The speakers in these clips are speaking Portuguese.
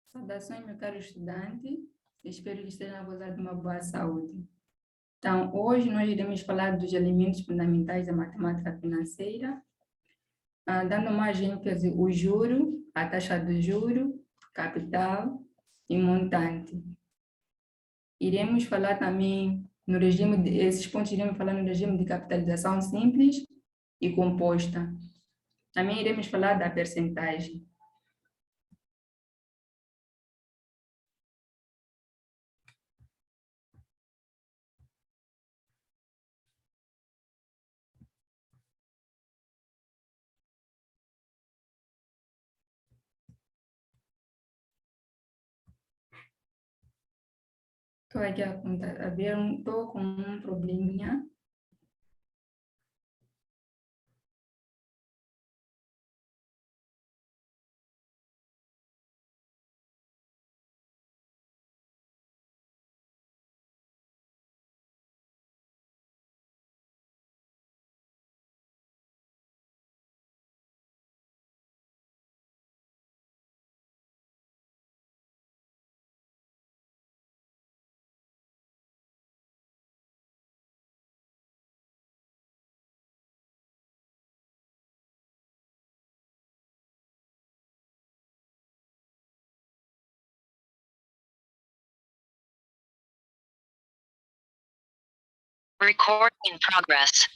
Saudações, meu caro estudante. Espero que estejam a gozar de uma boa saúde. Então, hoje nós iremos falar dos elementos fundamentais da matemática financeira, dando mais ênfase o juro, a taxa do juro, capital e montante. Iremos falar também no regime, esses pontos iremos falar no regime de capitalização simples e composta. Também iremos falar da percentagem. Estou aqui a ver, estou com um probleminha. Record in progress.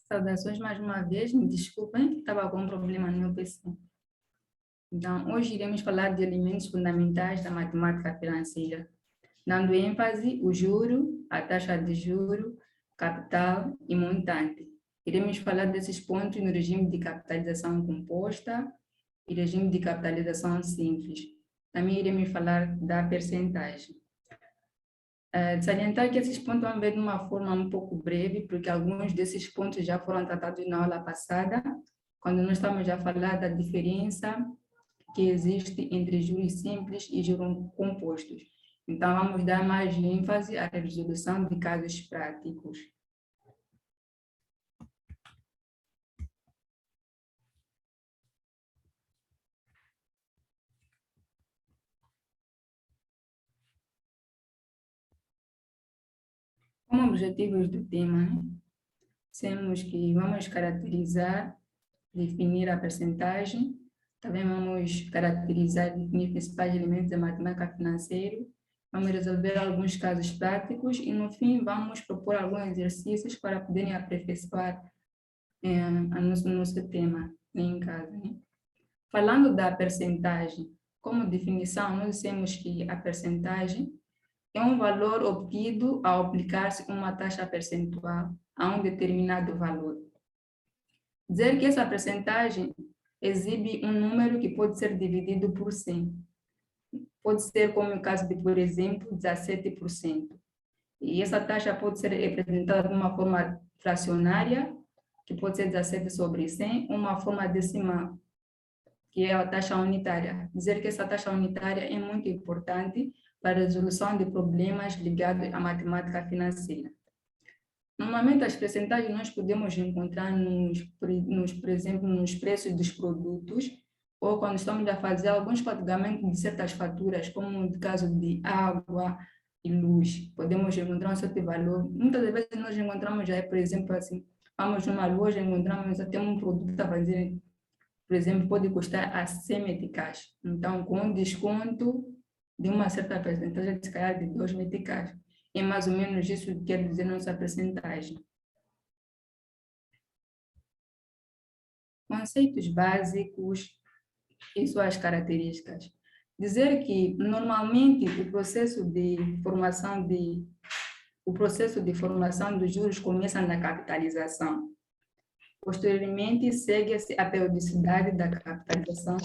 Saudações mais uma vez, me desculpem, estava com um problema no meu PC. Então, hoje iremos falar de elementos fundamentais da matemática financeira, dando ênfase o juro, a taxa de juro, capital e montante. Iremos falar desses pontos no regime de capitalização composta e regime de capitalização simples. Também iremos falar da percentagem. Salientar que esses pontos vão ver de uma forma um pouco breve, porque alguns desses pontos já foram tratados na aula passada, quando nós estamos a falar da diferença que existe entre juros simples e juros compostos. Então, vamos dar mais ênfase à resolução de casos práticos. Como objetivos do tema, dissemos que vamos caracterizar, definir a percentagem, também vamos caracterizar e definir principais elementos da matemática financeira, vamos resolver alguns casos práticos e, no fim, vamos propor alguns exercícios para poderem aperfeiçoar o nosso tema em casa. Né? Falando da percentagem, como definição, nós dissemos que a percentagem é um valor obtido ao aplicar-se uma taxa percentual a um determinado valor. Dizer que essa percentagem exibe um número que pode ser dividido por 100. Pode ser como o caso de, por exemplo, 17%. E essa taxa pode ser representada de uma forma fracionária, que pode ser 17 sobre 100, uma forma decimal, que é a taxa unitária. Dizer que essa taxa unitária é muito importante para a resolução de problemas ligados à matemática financeira. Normalmente, as percentagens nós podemos encontrar, por exemplo, nos preços dos produtos, ou quando estamos a fazer alguns pagamentos de certas faturas, como no caso de água e luz, podemos encontrar um certo valor. Muitas vezes nós encontramos já, por exemplo, assim, vamos numa loja, encontramos até um produto a fazer, por exemplo, pode custar a 100 meticais. Então, com um desconto de uma certa percentagem, se calhar de 2 meticais. É mais ou menos isso que quer dizer nossa percentagem. Conceitos básicos e suas características. Dizer que, normalmente, o processo de formação dos juros começa na capitalização. Posteriormente, segue-se a periodicidade da capitalização,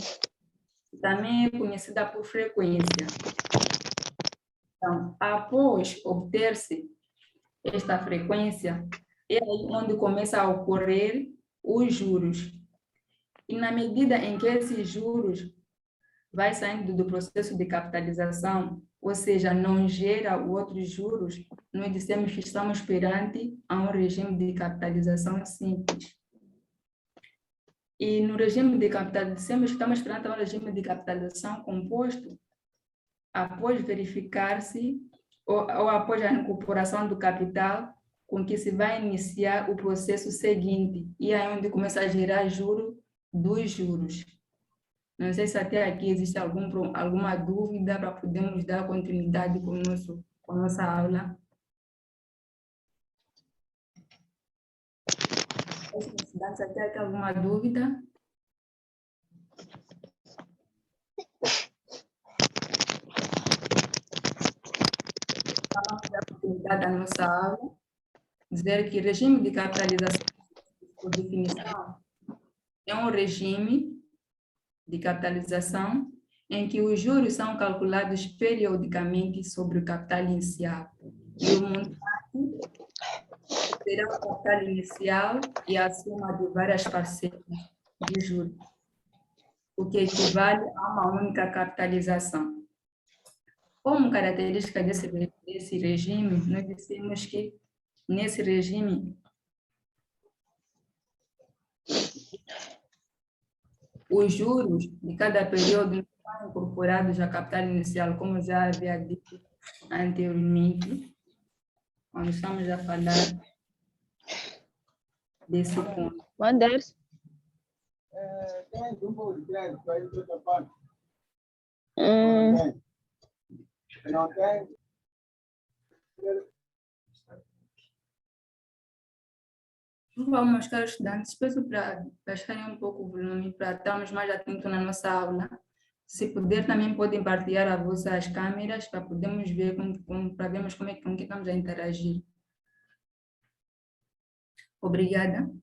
que também é conhecida por frequência. Então, após obter-se esta frequência, é aí onde começa a ocorrer os juros. E na medida em que esses juros vai saindo do processo de capitalização, ou seja, não gera outros juros, nós dissemos que estamos perante a um regime de capitalização simples. E no regime de capitalização, dissemos que estamos perante um regime de capitalização composto após verificar-se ou após a incorporação do capital, com que se vai iniciar o processo seguinte, e é onde começa a gerar juros dos juros. Não sei se até aqui existe alguma dúvida para podermos dar continuidade com a nossa aula. Se até aqui alguma dúvida? Vamos dar continuidade à nossa aula. Dizer que regime de capitalização, por definição, é um regime de capitalização em que os juros são calculados periodicamente sobre o capital inicial. E o montante será o capital inicial e a soma de várias parcelas de juros, o que equivale a uma única capitalização. Como característica desse regime, nós dissemos que nesse regime os juros de cada período são incorporados à capital inicial, como já havia dito anteriormente, quando estamos a falar desse ponto. Wanderers. Não tem. Vamos, caros estudantes, peço para baixarem um pouco o volume, para estarmos mais atentos na nossa aula. Se puder, também podem partilhar as vossas câmeras para podermos ver, para vermos com que estamos a interagir. Obrigada.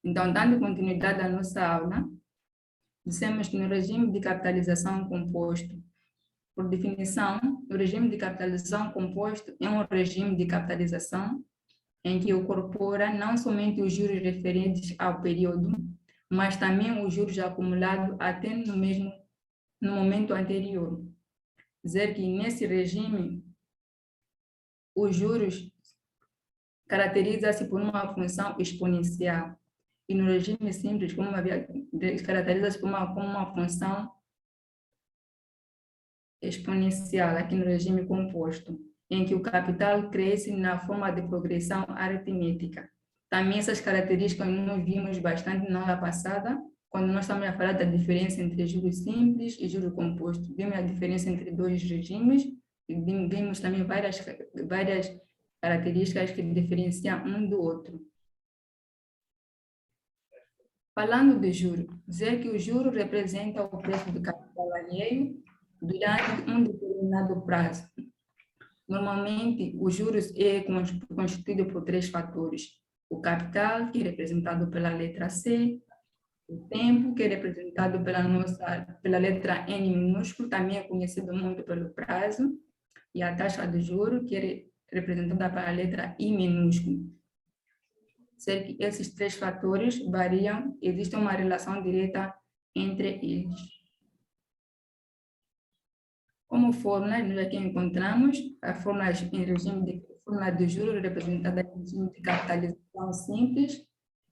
Então, dando continuidade à nossa aula, dissemos que no regime de capitalização composto, por definição, o regime de capitalização composto é um regime de capitalização em que incorpora não somente os juros referentes ao período, mas também os juros acumulados até no momento anterior. Dizer que nesse regime, os juros caracterizam-se por uma função exponencial. E no regime simples, como caracteriza-se por uma função exponencial, aqui no regime composto. em que o capital cresce na forma de progressão aritmética. Também essas características nós vimos bastante na aula passada, quando nós estamos a falar da diferença entre juros simples e juros compostos. Vimos a diferença entre dois regimes e vimos também várias características que diferenciam um do outro. Falando de juros, dizer que o juro representa o preço do capital alheio durante um determinado prazo. Normalmente, os juros é constituído por três fatores. O capital, que é representado pela letra C, o tempo, que é representado pela letra N minúsculo, também é conhecido muito pelo prazo, e a taxa de juros, que é representada pela letra I minúsculo. Ser que esses três fatores variam, existe uma relação direta entre eles. Como fórmula, nós aqui encontramos a fórmula de juros representada em regime de capitalização simples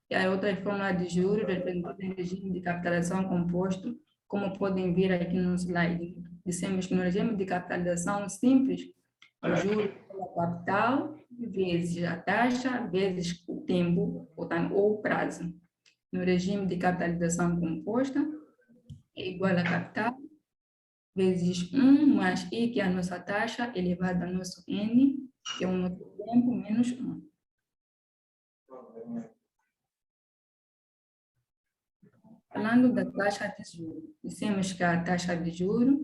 e a outra fórmula de juros representada em regime de capitalização composto, como podem ver aqui no slide. Dissemos que no regime de capitalização simples, o juro pela capital vezes a taxa vezes o tempo ou o prazo. No regime de capitalização composta, é igual a capital vezes 1 mais I, que é a nossa taxa, elevado ao nosso N, que é o nosso tempo, menos 1. Falando da taxa de juros, dissemos que a taxa de juros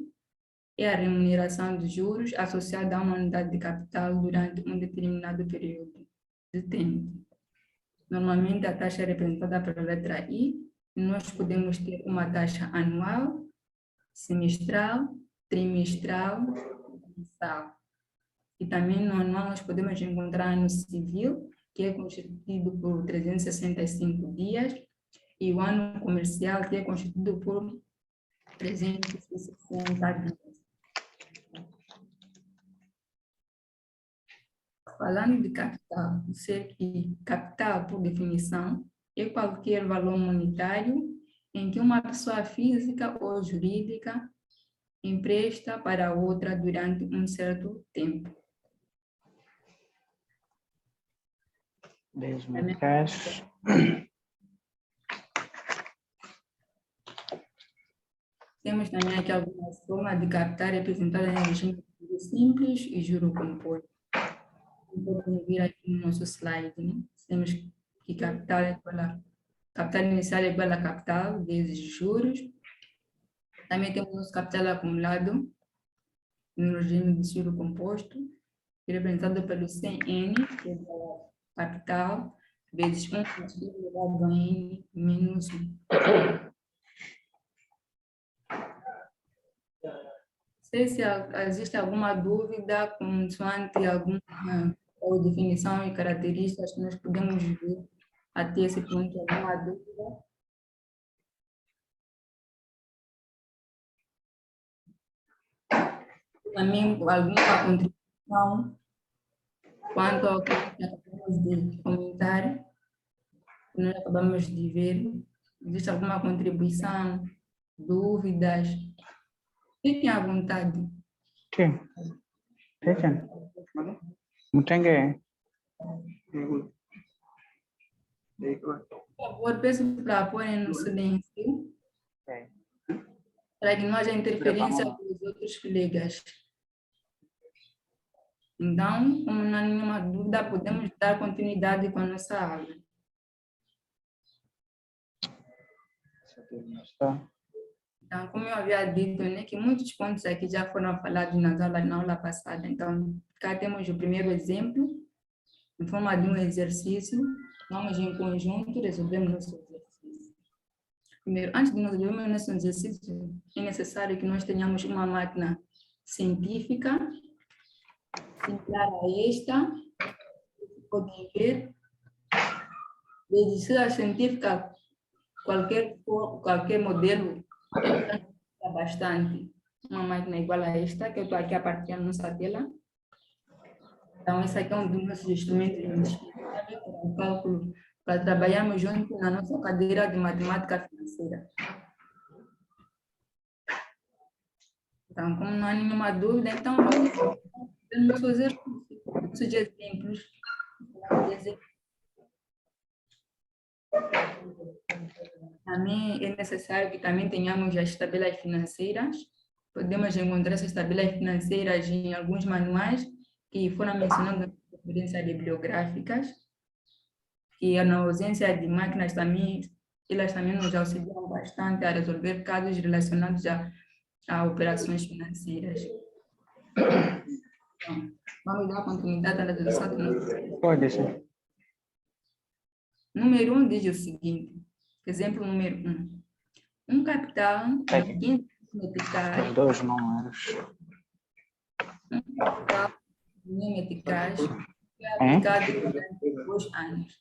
é a remuneração de juros associada a uma unidade de capital durante um determinado período de tempo. Normalmente, a taxa é representada pela letra I, e nós podemos ter uma taxa anual, semestral, trimestral, mensal. E também no anual nós podemos encontrar no civil, que é constituído por 365 dias, e o ano comercial, que é constituído por 360 dias. Falando de capital, dizer que capital, por definição, é qualquer valor monetário em que uma pessoa física ou jurídica empresta para outra durante um certo tempo. Mesmo cash. Temos também aqui algumas formas de capital representadas em regime de juros simples e juro composto. Podem ver aqui no nosso slide, né? Temos que capital inicial é igual a capital vezes juros. Também temos o nosso capital acumulado no regime de juro composto, representado pelo CN, que é igual a capital, vezes 1 mais I elevado a N menos 1. Não sei se existe alguma dúvida consoante alguma definição e características que nós podemos ver até esse ponto. Alguma dúvida? Também alguma contribuição quanto ao que acabamos de comentar, que nós acabamos de ver. Existe alguma contribuição, dúvidas? Fiquem à vontade. Okay. Taken. Mutenge. Por favor, peço para porem no silêncio, para que não haja interferência dos outros colegas. Então, como não há nenhuma dúvida, podemos dar continuidade com a nossa aula. Então, como eu havia dito, né, que muitos pontos aqui já foram falados na aula passada. Então, cá temos o primeiro exemplo, em forma de um exercício. Vamos em conjunto resolver nosso exercício. Primeiro, antes de nós resolvermos nosso exercício, é necessário que nós tenhamos uma máquina científica, similar a esta. Podem ver. Medicina científica, qualquer modelo, é bastante. Uma máquina igual a esta, que eu estou aqui a partilhar na nossa tela. Então, esse aqui é um dos nossos instrumentos indispensáveis para o cálculo, para trabalharmos junto na nossa cadeira de matemática financeira. Então, como não há nenhuma dúvida, então vamos Podemos fazer os exemplos. Também é necessário que também tenhamos as tabelas financeiras. Podemos encontrar essas tabelas financeiras em alguns manuais que foram mencionados nas referências bibliográficas. E na ausência de máquinas também, elas também nos auxiliam bastante a resolver casos relacionados a operações financeiras. Então, vamos dar continuidade à resolução do nosso. Pode ser. Número 1 diz o seguinte, exemplo número 1. Um capital de 15 meticais, Os dois números. meticais foi aplicado durante 2 anos.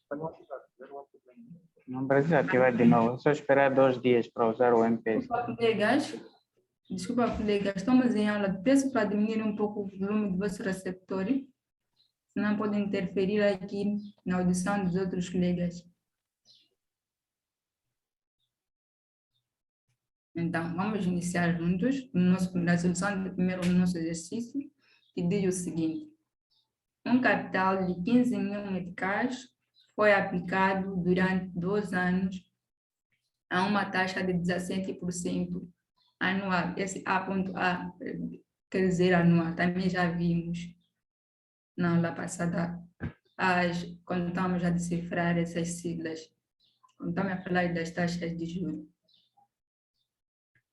Não precisa ativar de novo. É só esperar 2 dias para usar o MPS. Desculpa, colegas, estamos em aula. Peço para diminuir um pouco o volume do vosso receptor, senão pode interferir aqui na audição dos outros colegas. Então, vamos iniciar juntos na solução do primeiro nosso exercício, que diz o seguinte. Um capital de 15.000 meticais foi aplicado durante 2 anos a uma taxa de 17% anual. Esse A.A quer dizer anual, também já vimos na aula passada, quando estamos a decifrar essas siglas, quando estamos a falar das taxas de juros.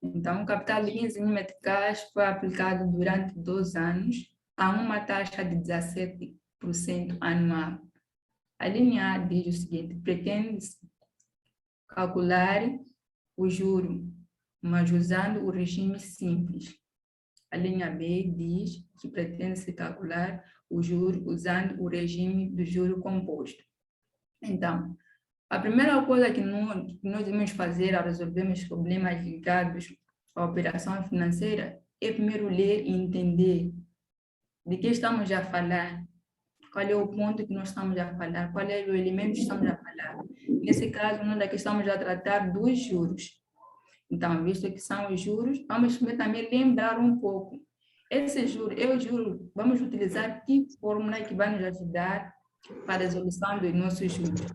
Então, o capital de 15.000 meticais foi aplicado durante 2 anos a uma taxa de 17% anual. A linha A diz o seguinte, pretende-se calcular o juro, mas usando o regime simples. A linha B diz que pretende-se calcular o juro usando o regime do juro composto. Então, a primeira coisa que nós devemos fazer ao resolvermos problemas ligados à operação financeira é primeiro ler e entender de que estamos a falar, qual é o ponto que nós estamos a falar, qual é o elemento que estamos a falar. Nesse caso, nós aqui estamos a tratar dos juros. Então, visto que são os juros, vamos também lembrar um pouco. Esse juro, vamos utilizar que fórmula que vai nos ajudar para a resolução dos nossos juros.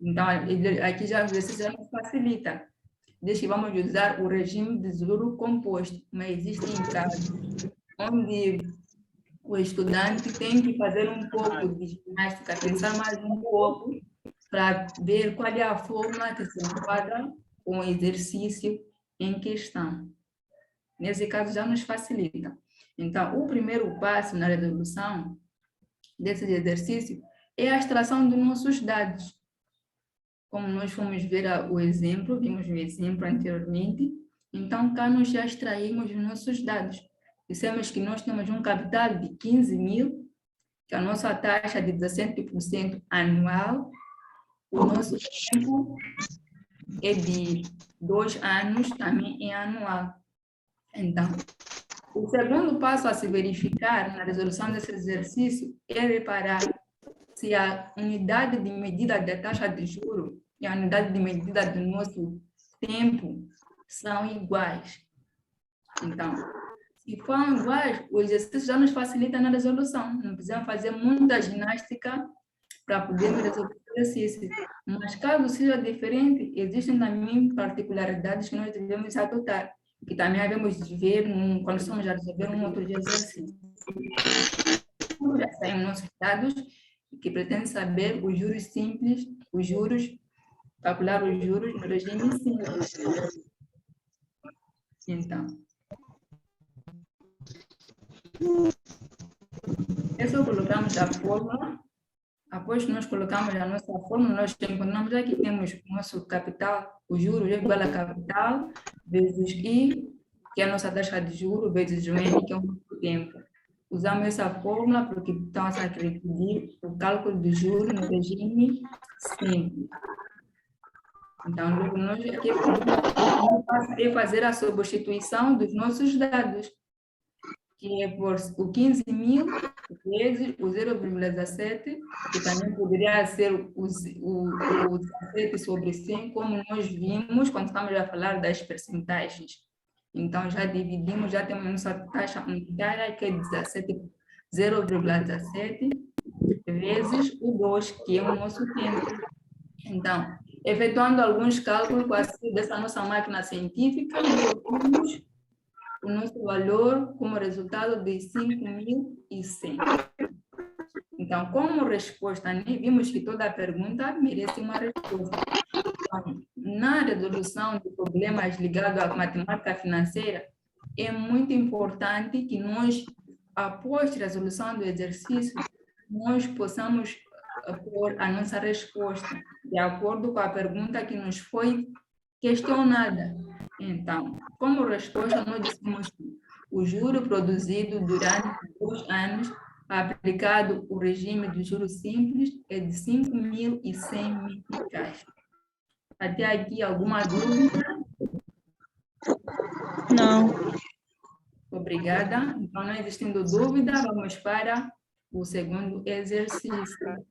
Então, aqui já o exercício já nos facilita. Diz que vamos usar o regime de juro composto, mas existem casos onde o estudante tem que fazer um pouco de ginástica, pensar mais um pouco, para ver qual é a fórmula que se enquadra com o exercício em questão. Nesse caso, já nos facilita. Então, o primeiro passo na resolução desse exercício é a extração dos nossos dados. Como nós fomos ver o exemplo, vimos o exemplo anteriormente, então cá nós já extraímos os nossos dados. Dissemos que nós temos um capital de 15.000, que a nossa taxa é de 17% anual, o nosso tempo é de 2 anos, também é anual. Então, o segundo passo a se verificar na resolução desse exercício é reparar se a unidade de medida da taxa de juros e a unidade de medida do nosso tempo são iguais. Então, se forem iguais, o exercício já nos facilita na resolução. Não precisamos fazer muita ginástica para podermos resolver o exercício. Mas caso seja diferente, existem também particularidades que nós devemos adotar, que também devemos ver quando estamos a resolver um outro exercício. Já saíram nossos dados, que pretende saber os juros simples, calcular os juros no regime simples. Então, isso colocamos a fórmula. Após nós colocamos a nossa fórmula, nós encontramos aqui temos o nosso capital, o juro é igual a capital, vezes I, que é a nossa taxa de juros, vezes o N, que é o nosso tempo. Usamos essa fórmula porque estamos a requerir o cálculo do juro no regime simples. Então, nós aqui vamos fazer a substituição dos nossos dados, que é por o 15.000 vezes o 0,17, que também poderia ser o 17 sobre 100, como nós vimos quando estamos a falar das percentagens. Então, já dividimos, já temos a nossa taxa unitária, que é 0,17 vezes o 2, que é o nosso tempo. Então, efetuando alguns cálculos com a auxílio dessa nossa máquina científica, nós obtemos o nosso valor como resultado de 5.100. Então, como resposta, né, vimos que toda pergunta merece uma resposta. Então, na resolução de problemas ligados à matemática financeira, é muito importante que nós, após a resolução do exercício, nós possamos pôr a nossa resposta de acordo com a pergunta que nos foi questionada. Então, como resposta, nós dissemos que o juro produzido durante 2 anos, aplicado o regime do juro simples, é de 5.100 meticais. Até aqui, alguma dúvida? Não. Obrigada. Então, não existindo dúvida, vamos para o segundo exercício.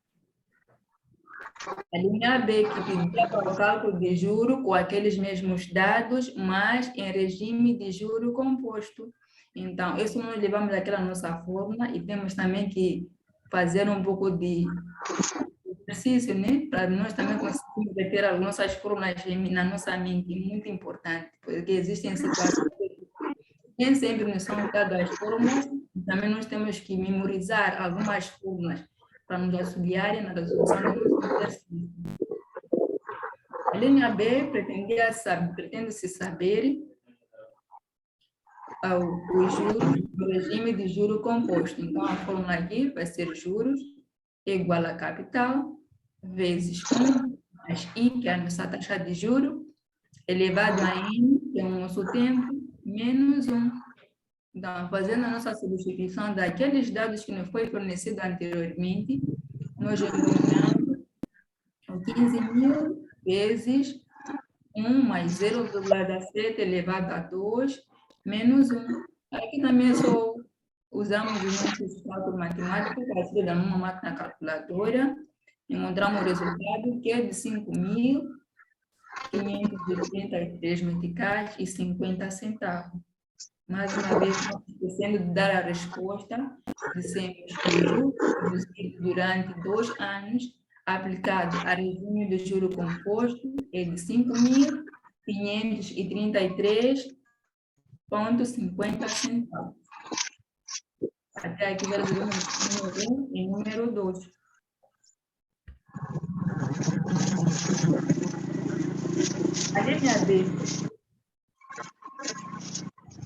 A linha B, que pedia para o cálculo de juro com aqueles mesmos dados, mas em regime de juro composto. Então, isso nós levamos aquela nossa fórmula e temos também que fazer um pouco de exercício, né? Para nós também conseguirmos ter as nossas fórmulas na nossa mente, muito importante, porque existem situações que nem sempre nos são dadas as fórmulas, e também nós temos que memorizar algumas fórmulas para nos auxiliarem na resolução do nosso exercício. A linha B pretende-se saber os juros do regime de juro composto. Então, a fórmula aqui vai ser juros igual a capital vezes 1 mais I, que é a nossa taxa de juro, elevado a N, que é o nosso tempo, menos 1. Então, fazendo a nossa substituição daqueles dados que nos foi fornecido anteriormente, nós encontramos 15.000 vezes 1 mais 0,7 elevado a 2, menos 1. Aqui também só usamos os nossos cálculos matemáticos, para auxílio numa máquina calculadora, encontramos o resultado que é de 5.583 meticais e 50 centavos. Mais uma vez, esquecendo de dar a resposta, dissemos que o juro produzido durante 2 anos, aplicado a regime de juro composto, é de 5.533,50 centavos. Até aqui já resolvemos número 1 e número 2. A linha B.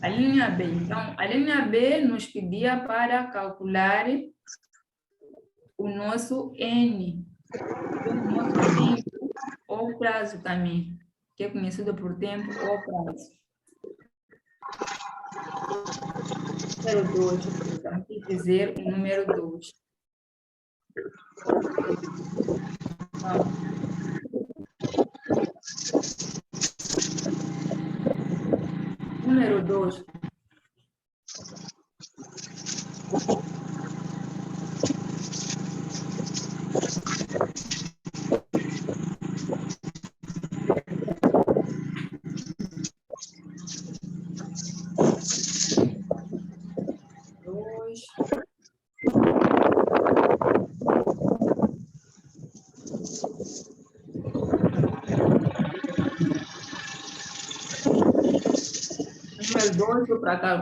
A linha B. Então, a linha B nos pedia para calcular o nosso N, o nosso tempo ou prazo também, que é conhecido por tempo ou prazo. Número 2, então, quer dizer o número 2. Número 2.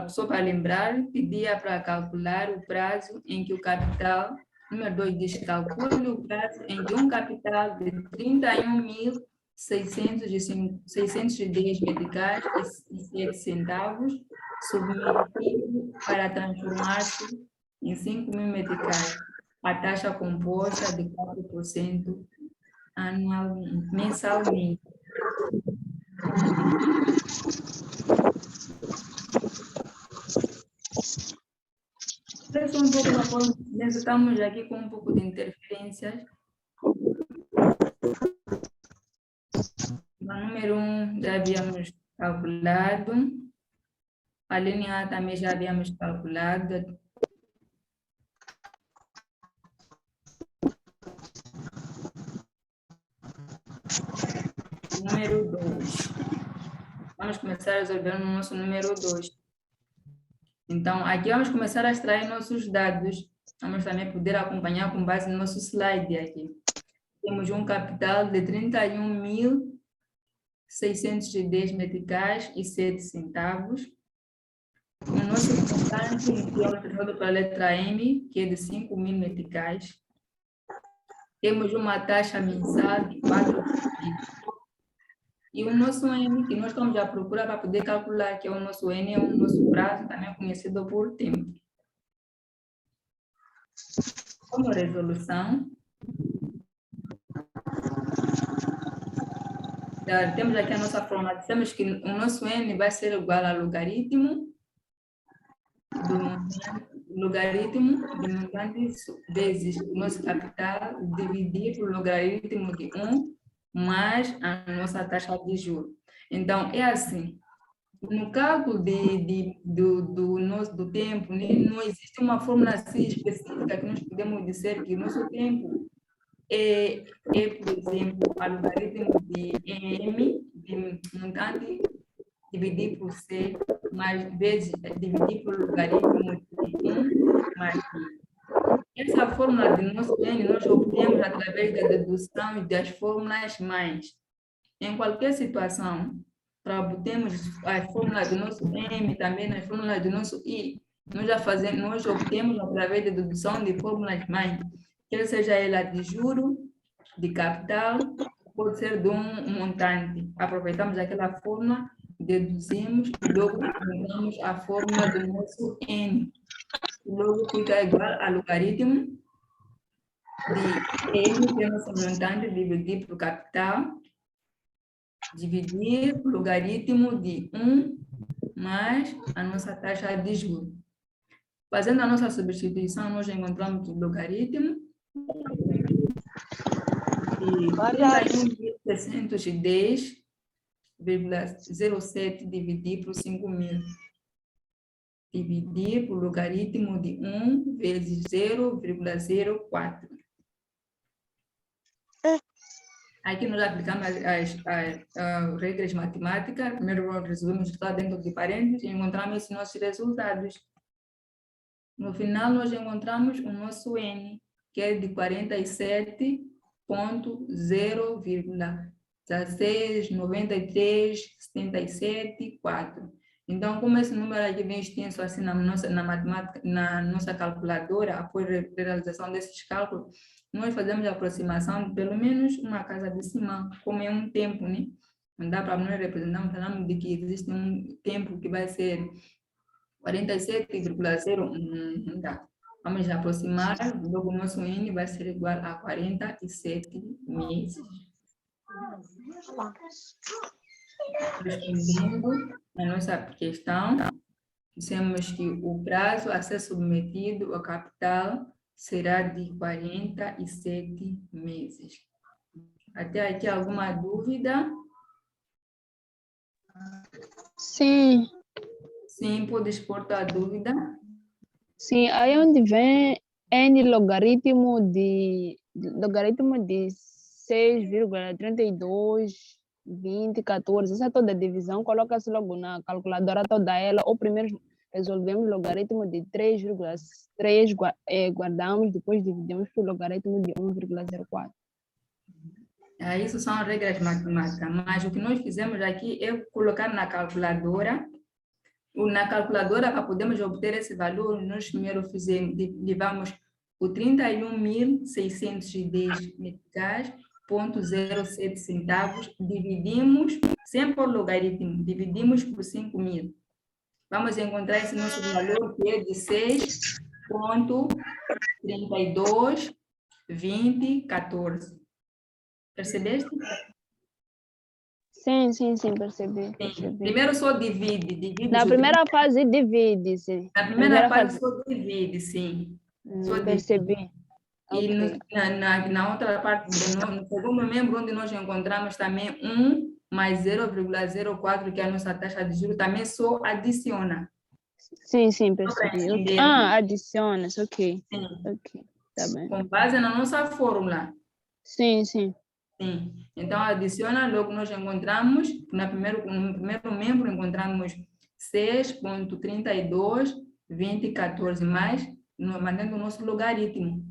Só para lembrar, pedia para calcular o prazo em que o capital, número 2 diz, calcule o prazo em que um capital de 31.610 meticais e 7 centavos submetido para transformar-se em 5.000 meticais, a taxa composta de 4% mensalmente. Estamos aqui com um pouco de interferências. O número 1 já havíamos calculado. A linha A também já havíamos calculado. Número 2. Vamos começar a resolver o nosso número 2. Então, aqui vamos começar a extrair nossos dados. Vamos também poder acompanhar com base no nosso slide aqui. Temos um capital de 31.610 meticais e 7 centavos. O nosso montante inicial representado pela letra M, que é de 5.000 meticais. Temos uma taxa mensal de 4%. E o nosso N, que nós estamos à procura para poder calcular, que é o nosso N, é o nosso prazo, também conhecido por tempo. Como resolução, temos aqui a nossa fórmula. Dissemos que o nosso N vai ser igual ao logaritmo do montante vezes o nosso capital dividir pelo logaritmo de 1 mais a nossa taxa de juros. Então, é assim, no cálculo do tempo, né, não existe uma fórmula assim específica que nós podemos dizer que o nosso tempo é, por exemplo, o logaritmo de M, de montante, dividir por C, mais vezes dividir por logaritmo de 1 mais 1. Essa fórmula de nosso N nós obtemos através da dedução das fórmulas mais. Em qualquer situação, para obtermos a fórmula do nosso M, também as fórmulas do nosso I, nós obtemos através da dedução de fórmulas mais, quer seja ela de juro, de capital, pode ser de um montante. Aproveitamos aquela fórmula, deduzimos e logo encontramos a fórmula do nosso N. Logo fica igual ao logaritmo de M, que é nosso montante, dividir por capital, dividir o logaritmo de 1 mais a nossa taxa de juros. Fazendo a nossa substituição, nós encontramos o logaritmo de 31.610,07 dividir por 5.000. Dividir por logaritmo de 1 vezes 0,04. Aqui nós aplicamos as regras matemáticas. Primeiro resolvemos tudo dentro de parênteses e encontramos esses nossos resultados. No final, nós encontramos o nosso N, que é de 47.0,1693,77,4. Então, como esse número aqui vem extenso assim na matemática, na nossa calculadora, após a realização desses cálculos, nós fazemos a aproximação de pelo menos uma casa decimal, como é um tempo, né? Não dá para nós representarmos, falamos de que existe um tempo que vai ser 47,01, não dá. Vamos aproximar, logo o nosso N vai ser igual a 47 meses. Respondendo a nossa questão, dissemos que o prazo a ser submetido ao capital será de 47 meses. Até aqui alguma dúvida? Sim, Sim, pode expor tua dúvida. sim. Aí onde vem N logaritmo de 6,32, 20, 14. Essa toda divisão, coloca-se logo na calculadora toda ela. Ou primeiro resolvemos o logaritmo de 3,3, guardamos, depois dividimos pelo logaritmo de 1,04. Isso são regras matemáticas, mas o que nós fizemos aqui é colocar na calculadora. Na calculadora, para podermos obter esse valor, nós primeiro levamos o 31.610 meticais, 0,07 centavos, dividimos, sem por logaritmo, dividimos por 5.000. Vamos encontrar esse nosso valor, que é de 6,322014. Percebeste? Sim, percebi. Primeiro só divide. Na primeira fase, divide-se. Na primeira fase só divide, sim. Percebi. E na outra parte, no segundo membro, onde nós encontramos também 1 mais 0,04, que é a nossa taxa de juros, também só adiciona. Sim, percebi. Adiciona, ok. Sim. Ok, tá bem. Com base na nossa fórmula. Sim. Sim. Então, adiciona, logo nós encontramos, no primeiro membro, encontramos 6,32 2014, mais mantendo o nosso logaritmo.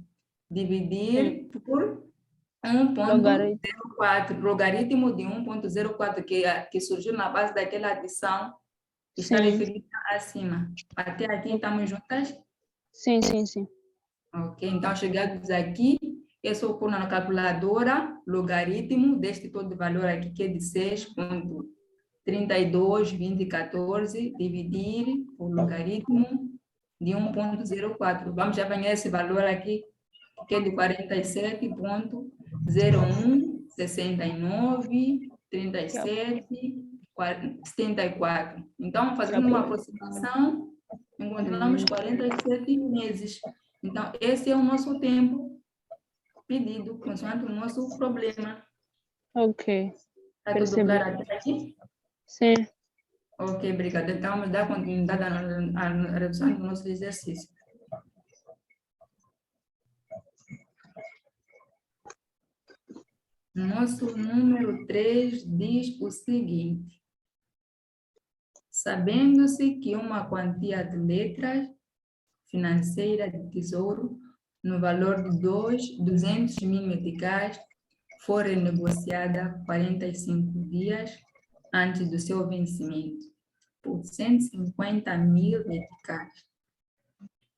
Dividir por 1.04, logaritmo de 1.04, que surgiu na base daquela adição que está Sim. referida acima. Até aqui estamos juntas? Sim, sim, sim. Ok, então chegados aqui, eu só pôr na calculadora logaritmo deste todo valor aqui, que é de 6.322014, dividir por logaritmo de 1.04. Vamos já ganhar esse valor aqui, que é de 47.01693774. Então, fazendo uma aproximação, encontramos 47 meses. Então, esse é o nosso tempo pedido, consoante o nosso problema. Ok. Está tudo Percebi. claro até aqui? Sim. Ok, obrigada. Então, vamos dar continuidade à redução do nosso exercício. Nosso número 3 diz o seguinte: sabendo-se que uma quantia de letras financeira de tesouro no valor de 200.000 meticais for renegociada 45 dias antes do seu vencimento, por 150.000 meticais.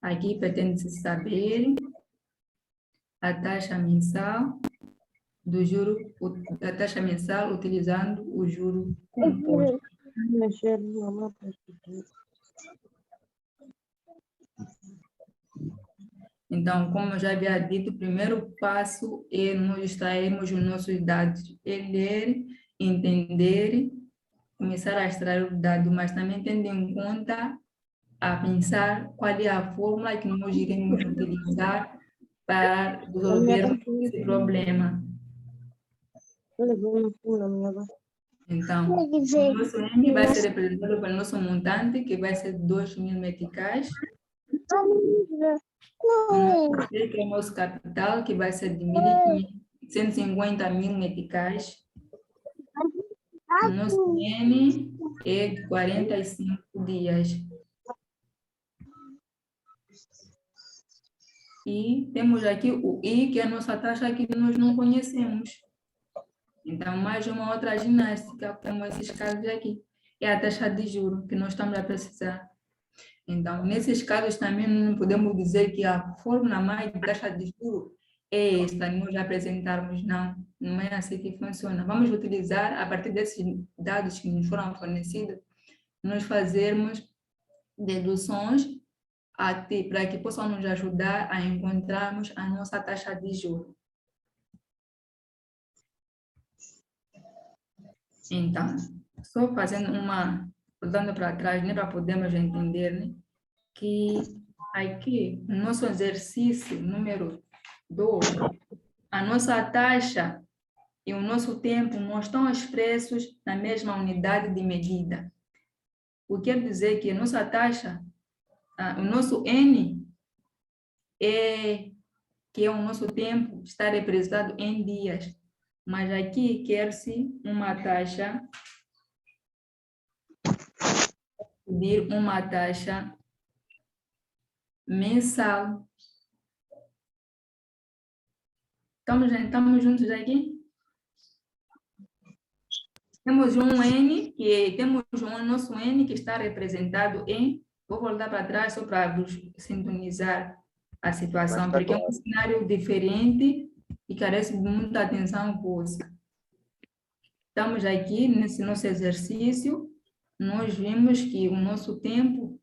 Aqui pretende-se saber a taxa mensal do juro, a taxa mensal utilizando o juro composto. Então, como eu já havia dito, o primeiro passo é nós extrairmos os nossos dados, é ler, entender, começar a extrair o dado, mas também tendo em conta a pensar qual é a fórmula que nós iremos utilizar para resolver esse problema. Então, o nosso M vai ser representado pelo nosso montante, que vai ser 2.000 meticais. Que é o nosso capital, que vai ser de 150.000 meticais. O nosso N é de 45 dias. E temos aqui o I, que é a nossa taxa que nós não conhecemos. Então, mais uma outra ginástica, como esses casos aqui. É a taxa de juros que nós estamos a precisar. Então, nesses casos também não podemos dizer que a fórmula mais de taxa de juros é esta, nós apresentarmos, não é assim que funciona. Vamos utilizar, a partir desses dados que nos foram fornecidos, nós fazermos deduções para que possam nos ajudar a encontrarmos a nossa taxa de juros. Então, só fazendo voltando para trás, né, para podermos entender, né, que aqui, no nosso exercício número 2, a nossa taxa e o nosso tempo não estão expressos na mesma unidade de medida. O que quer dizer que a nossa taxa, o nosso N, que é o nosso tempo, está representado em dias. Mas aqui quer-se uma taxa, pedir uma taxa mensal. Estamos juntos aqui? Temos um N, temos nosso N que está representado em... Vou voltar para trás só para sintonizar a situação, porque é um cenário diferente e carece de muita atenção vossa. Estamos aqui nesse nosso exercício, nós vimos que o nosso tempo,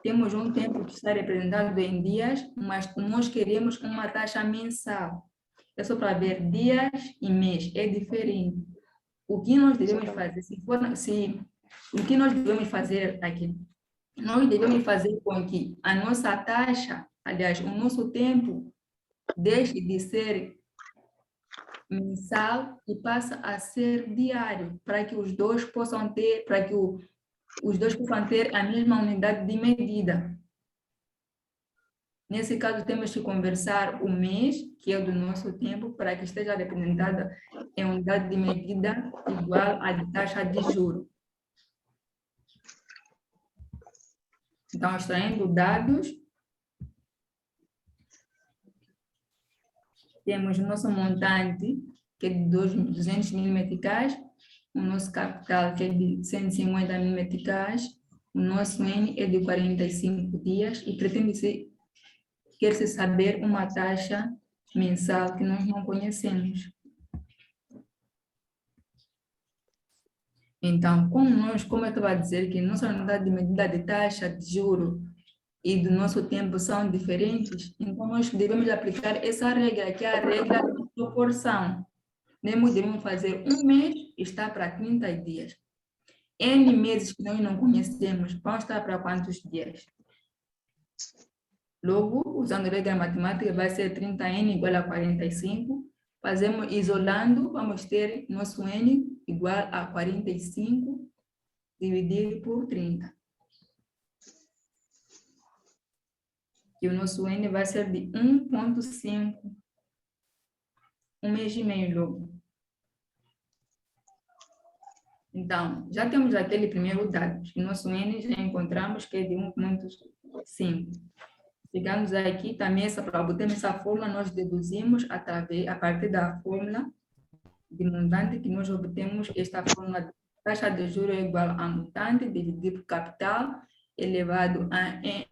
temos um tempo que está representado em dias, mas nós queremos uma taxa mensal. É só para ver dias e mês, é diferente. O que nós devemos fazer, o que nós devemos fazer aqui? Nós devemos fazer com que a nossa taxa, aliás, o nosso tempo, deixe de ser mensal e passe a ser diário, para que os dois possam ter, a mesma unidade de medida. Nesse caso, temos que conversar o mês, que é do nosso tempo, para que esteja representada em unidade de medida igual à taxa de juros. Então, extraindo dados, temos o nosso montante, que é de 200 mil meticais, o nosso capital, que é de 150 mil meticais, o nosso N é de 45 dias e quer-se saber uma taxa mensal que nós não conhecemos. Então, como eu estava a dizer que nossa unidade de medida de taxa de juro e do nosso tempo são diferentes, então nós devemos aplicar essa regra, que é a regra de proporção. Devemos fazer um mês, está para 30 dias. N meses que nós não conhecemos, vão estar para quantos dias? Logo, usando a regra matemática, vai ser 30N igual a 45. Fazemos isolando, vamos ter nosso N igual a 45 dividido por 30. E o nosso N vai ser de 1,5. Um mês e meio logo. Então, já temos aquele primeiro dado. O nosso N já encontramos que é de 1,5. Chegamos aqui, também para obter essa fórmula, nós deduzimos a partir da fórmula de montante que nós obtemos esta fórmula de taxa de juros é igual a montante dividido por capital elevado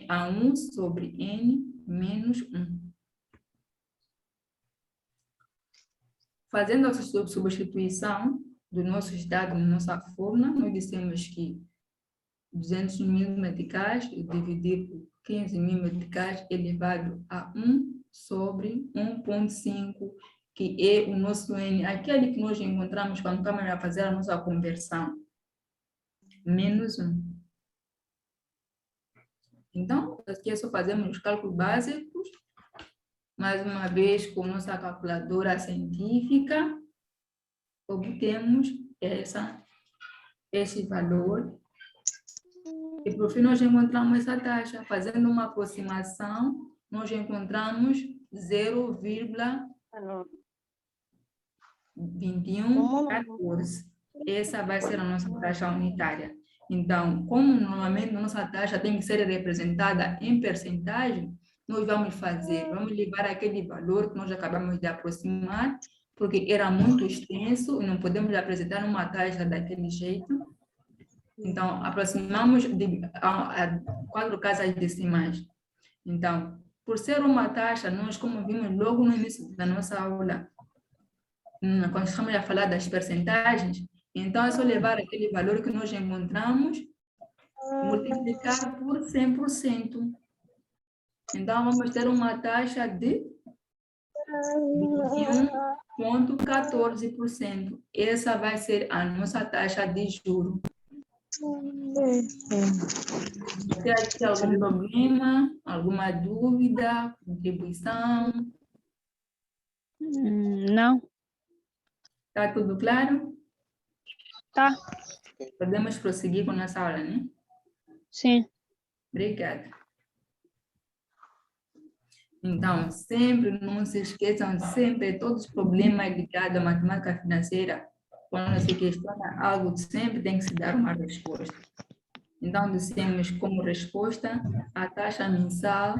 a 1 sobre N menos 1. Fazendo a substituição dos nossos dados na nossa fórmula, nós dissemos que 200 mil meticais dividido por 15 mil meticais elevado a 1 sobre 1,5, que é o nosso N, aquele que nós encontramos quando estamos a fazer a nossa conversão, menos 1. Então, aqui é só fazemos os cálculos básicos, mais uma vez com nossa calculadora científica, obtemos esse valor. E por fim, nós encontramos essa taxa. Fazendo uma aproximação, nós encontramos 0,2114. Essa vai ser a nossa taxa unitária. Então, como normalmente a nossa taxa tem que ser representada em percentagem, nós vamos levar aquele valor que nós acabamos de aproximar, porque era muito extenso e não podemos apresentar uma taxa daquele jeito. Então, aproximamos a 4 casas decimais. Então, por ser uma taxa, nós, como vimos logo no início da nossa aula, quando estamos a falar das percentagens, então é só levar aquele valor que nós encontramos, multiplicar por 100%. Então, vamos ter uma taxa de 21,14%. Essa vai ser a nossa taxa de juros. Tem aqui algum problema, alguma dúvida, contribuição? Não. Está tudo claro? Tá. Podemos prosseguir com nossa aula, né? Sim. Obrigada. Então, sempre, não se esqueçam, sempre, todos os problemas ligados à matemática financeira, quando se questiona algo, sempre tem que se dar uma resposta. Então, dissemos como resposta a taxa mensal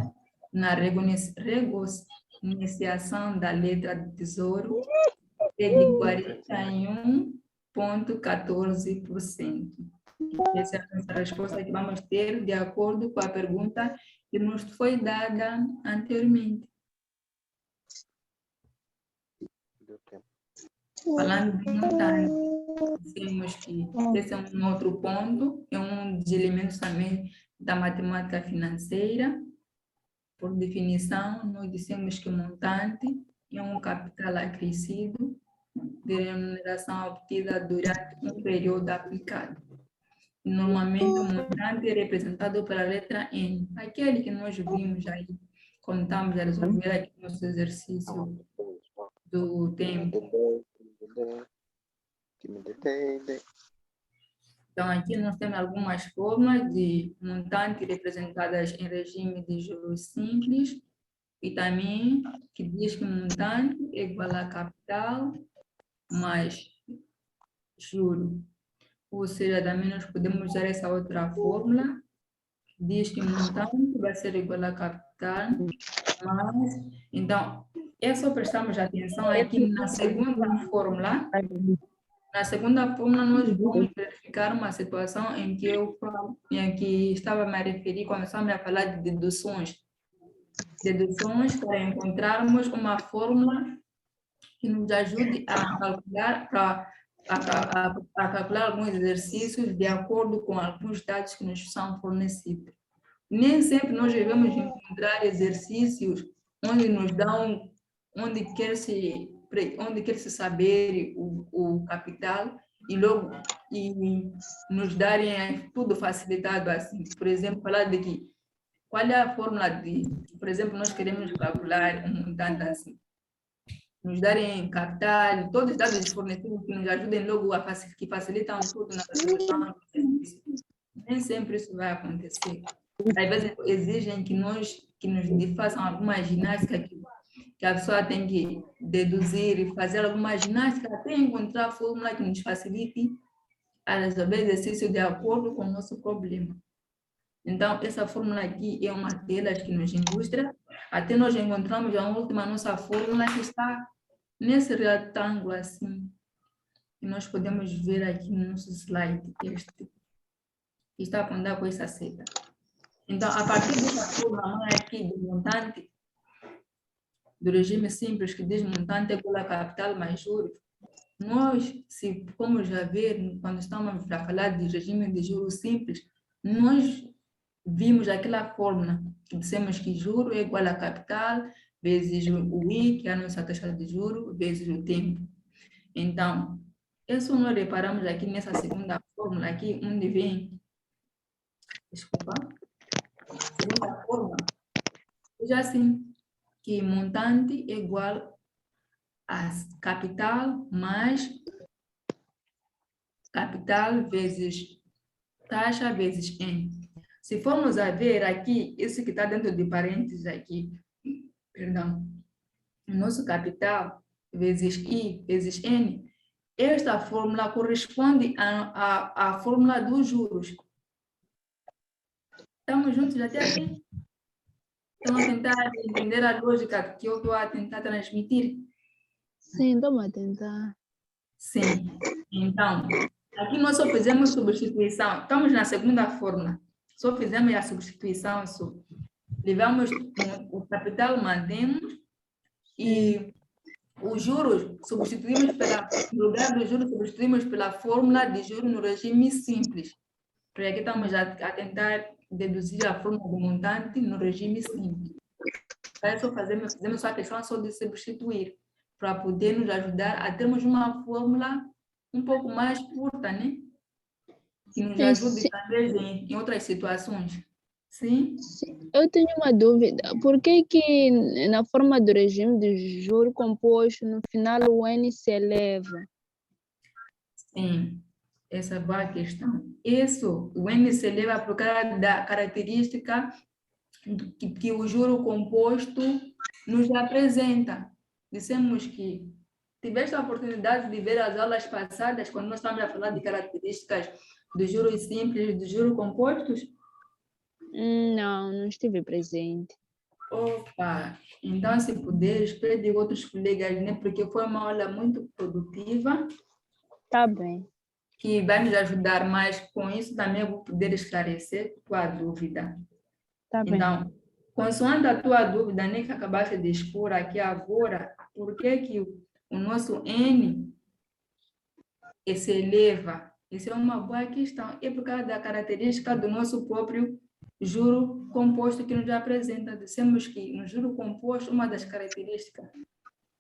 na renegociação da letra do Tesouro é de 41,14%. Essa é a nossa resposta que vamos ter de acordo com a pergunta que nos foi dada anteriormente. Falando de montante, dizemos que esse é um outro ponto, é um dos elementos também da matemática financeira. Por definição, nós dissemos que o montante é um capital acrescido de remuneração obtida durante um período aplicado. Normalmente, o montante é representado pela letra N, aquele que nós vimos aí, quando estamos a resolver aqui nosso exercício do tempo. Então, aqui nós temos algumas formas de montante representadas em regime de juros simples e também que diz que montante é igual a capital mais juro. Ou seja, também nós podemos usar essa outra fórmula diz que montante vai ser igual a capital, mas, então, é só prestarmos atenção aqui na segunda fórmula. Na segunda fórmula, nós vamos verificar uma situação em que em que estava me a referir, começamos a falar de deduções. Deduções para encontrarmos uma fórmula que nos ajude a calcular, a calcular alguns exercícios de acordo com alguns dados que nos são fornecidos. Nem sempre nós devemos encontrar exercícios onde nos dão, onde quer se saber o capital e logo nos darem tudo facilitado assim. Por exemplo, falar de que qual é a fórmula de, por exemplo, nós queremos calcular um montante assim, nos darem capital, todos os dados fornecidos que nos ajudem logo que facilitam tudo na resolução do serviço. Nem sempre isso vai acontecer. Às vezes exigem que nos façam alguma ginástica que a pessoa tem que deduzir e fazer alguma ginástica até encontrar a fórmula que nos facilite a resolver exercício de acordo com o nosso problema. Então, essa fórmula aqui é uma delas que nos ilustra, até nós encontramos a última nossa fórmula que está nesse retângulo assim, que nós podemos ver aqui no nosso slide, este, que está apontado com essa seta. Então, a partir dessa fórmula aqui do montante, do regime simples, que diz montante igual a capital mais juros, nós, se formos já ver, quando estamos a falar de regime de juros simples, nós vimos aquela fórmula que dissemos que juro é igual a capital vezes o I, que é a nossa taxa de juros, vezes o tempo. Então, isso nós reparamos aqui nessa segunda fórmula aqui, onde vem, desculpa, segunda fórmula, já assim, que montante é igual a capital mais capital vezes taxa vezes N. Se formos a ver aqui, isso que está dentro de parênteses aqui, perdão, nosso capital vezes I vezes N, esta fórmula corresponde à fórmula dos juros. Estamos juntos até aqui? Estão a tentar entender a lógica que eu estou a tentar transmitir? Sim, estamos a tentar. Sim. Então, aqui nós só fizemos substituição. Estamos na segunda fórmula. Só fizemos a substituição. Só. Levamos o capital, mantemos, e os juros substituímos no lugar dos juros, substituímos pela fórmula de juros no regime simples. Porque aqui estamos a tentar deduzir a fórmula do montante no regime simples. Aí só fizemos a questão só de substituir, para poder nos ajudar a termos uma fórmula um pouco mais curta, né? Que nos ajude talvez em outras situações. Sim? Eu tenho uma dúvida. Por que na forma do regime de juro composto, no final o N se eleva? Sim, essa é boa questão. Isso, o N se eleva por causa da característica que o juro composto nos apresenta. Dissemos que tiveste a oportunidade de ver as aulas passadas, quando nós estamos a falar de características dos juros simples e dos juros compostos? Não estive presente. Opa, então se puderes, pede outros colegas, né? Porque foi uma aula muito produtiva. Tá bem. Que vai nos ajudar mais com isso, também eu vou poder esclarecer tua dúvida. Tá bem. Então, consoante a tua dúvida, né, que acabaste de expor aqui agora, por que o nosso N se eleva? Isso é uma boa questão. É por causa da característica do nosso próprio juro composto que nos apresenta. Dissemos que no juro composto, uma das características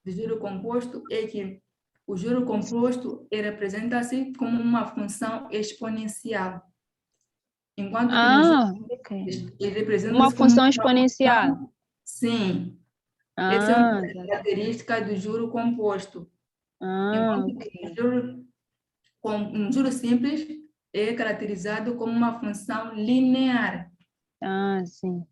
do juro composto é que o juro composto representa-se como uma função exponencial. Enquanto que ele representa uma função exponencial. Sim. Essa é uma característica do juro composto. Enquanto que um juro simples é caracterizado como uma função linear. Sim.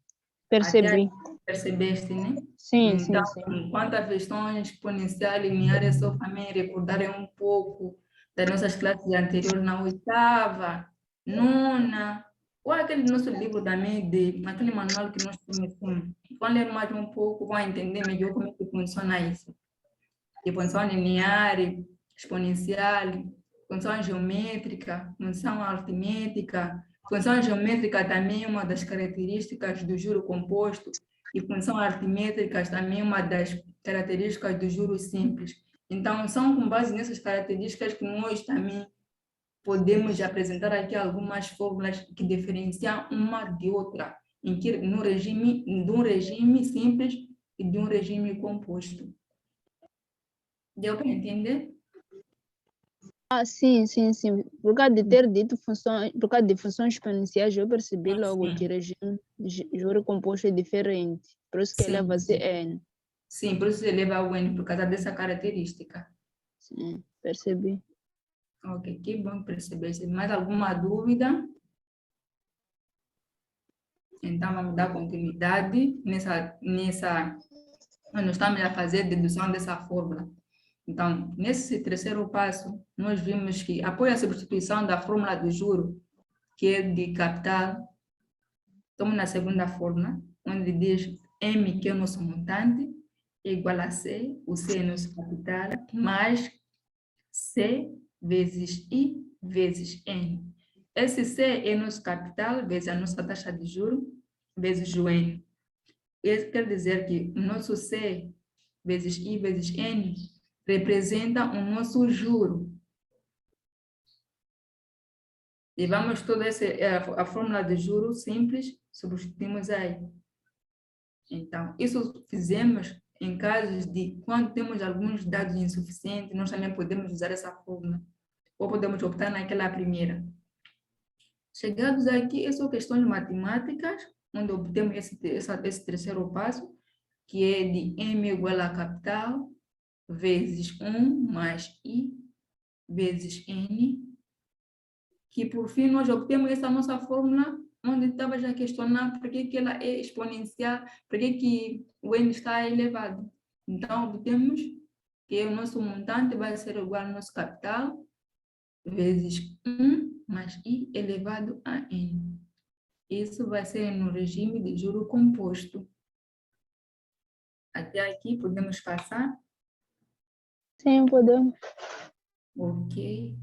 Percebi. Percebeste, né? Sim, então, sim. Enquanto a questão exponencial linear é só também recordarem um pouco das nossas classes anteriores na 8ª, 9ª, Ou aquele nosso livro também, aquele manual que nós temos, vão ler mais um pouco, vão entender melhor como é que funciona isso. De função linear, exponencial, função geométrica, função aritmética. Função geométrica também é uma das características do juro composto, e função aritmética também é uma das características do juro simples. Então, são com base nessas características que nós também podemos apresentar aqui algumas fórmulas que diferenciam uma de outra, de um regime simples e de um regime composto. Deu para entender? Ah, sim. Por causa de ter dito funções, por causa de funções exponenciais, eu percebi logo Sim. que regime juro composto é diferente. Por isso que Sim. eleva-se N. Sim, por isso eleva ao N, por causa dessa característica. Sim, percebi. Ok, que bom perceber. Se mais alguma dúvida? Então, vamos dar continuidade nós estamos a fazer dedução dessa fórmula. Então, nesse terceiro passo, nós vimos que, após a substituição da fórmula do juro, que é de capital, estamos na segunda fórmula, onde diz M, que é o nosso montante, é igual a C, o C é nosso capital, mais C vezes I vezes N. Esse C é nosso capital, vezes a nossa taxa de juros, vezes o N. Isso quer dizer que o nosso C vezes I vezes N representa o nosso juro. Levamos toda a fórmula de juros simples, substituímos aí. Então, isso fizemos em casos de quando temos alguns dados insuficientes, nós também podemos usar essa fórmula. Ou podemos optar naquela primeira. Chegados aqui, essas são questões matemáticas, onde obtemos esse terceiro passo, que é de M igual a capital, vezes 1 mais I, vezes N, que por fim nós obtemos essa nossa fórmula, onde estava já questionando por que ela é exponencial, por que o N está elevado. Então, obtemos que o nosso montante vai ser igual ao nosso capital, vezes 1 mais I elevado a N. Isso vai ser no regime de juro composto. Até aqui podemos passar? Sim, podemos. Ok.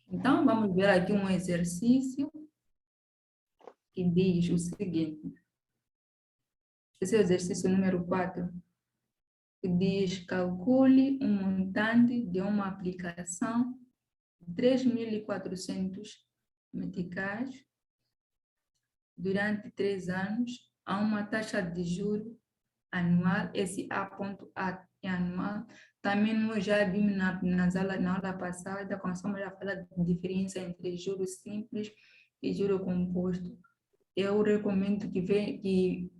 Então, vamos ver aqui um exercício que diz o seguinte. Esse é o exercício número 4, que diz: calcule um montante de uma aplicação de 3.400 meticais durante 3 anos a uma taxa de juros anual. Esse A.A é anual. Também nós já vimos na aula passada, começamos a falar da diferença entre juros simples e juro composto. Eu recomendo que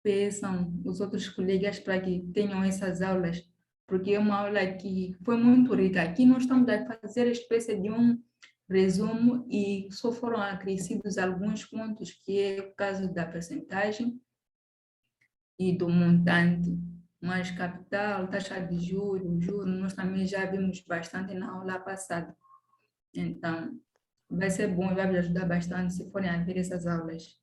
peçam os outros colegas para que tenham essas aulas, porque é uma aula que foi muito rica. Aqui nós estamos a fazer a espécie de um resumo e só foram acrescidos alguns pontos, que é o caso da percentagem e do montante, mas capital, taxa de juros, nós também já vimos bastante na aula passada. Então, vai ser bom e vai me ajudar bastante se forem a ver essas aulas.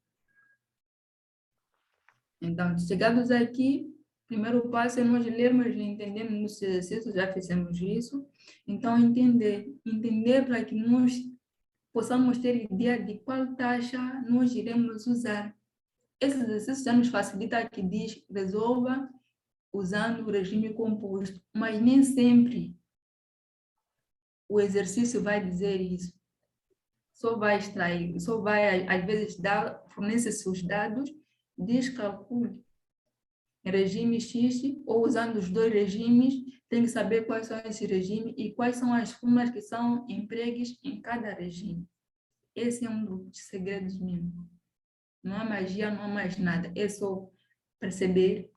Então, chegados aqui, primeiro passo é nós lermos e entendermos nos exercícios, já fizemos isso. Então, entender para que nós possamos ter ideia de qual taxa nós iremos usar. Esse exercício já nos facilita, que diz: resolva usando o regime composto, mas nem sempre o exercício vai dizer isso. Só vai extrair, só vai, às vezes, fornecer seus dados, diz calcule em regime X, ou usando os dois regimes, tem que saber quais são esses regimes e quais são as fórmulas que são empregues em cada regime. Esse é um dos segredos mesmo. Não há magia, não há mais nada. É só perceber,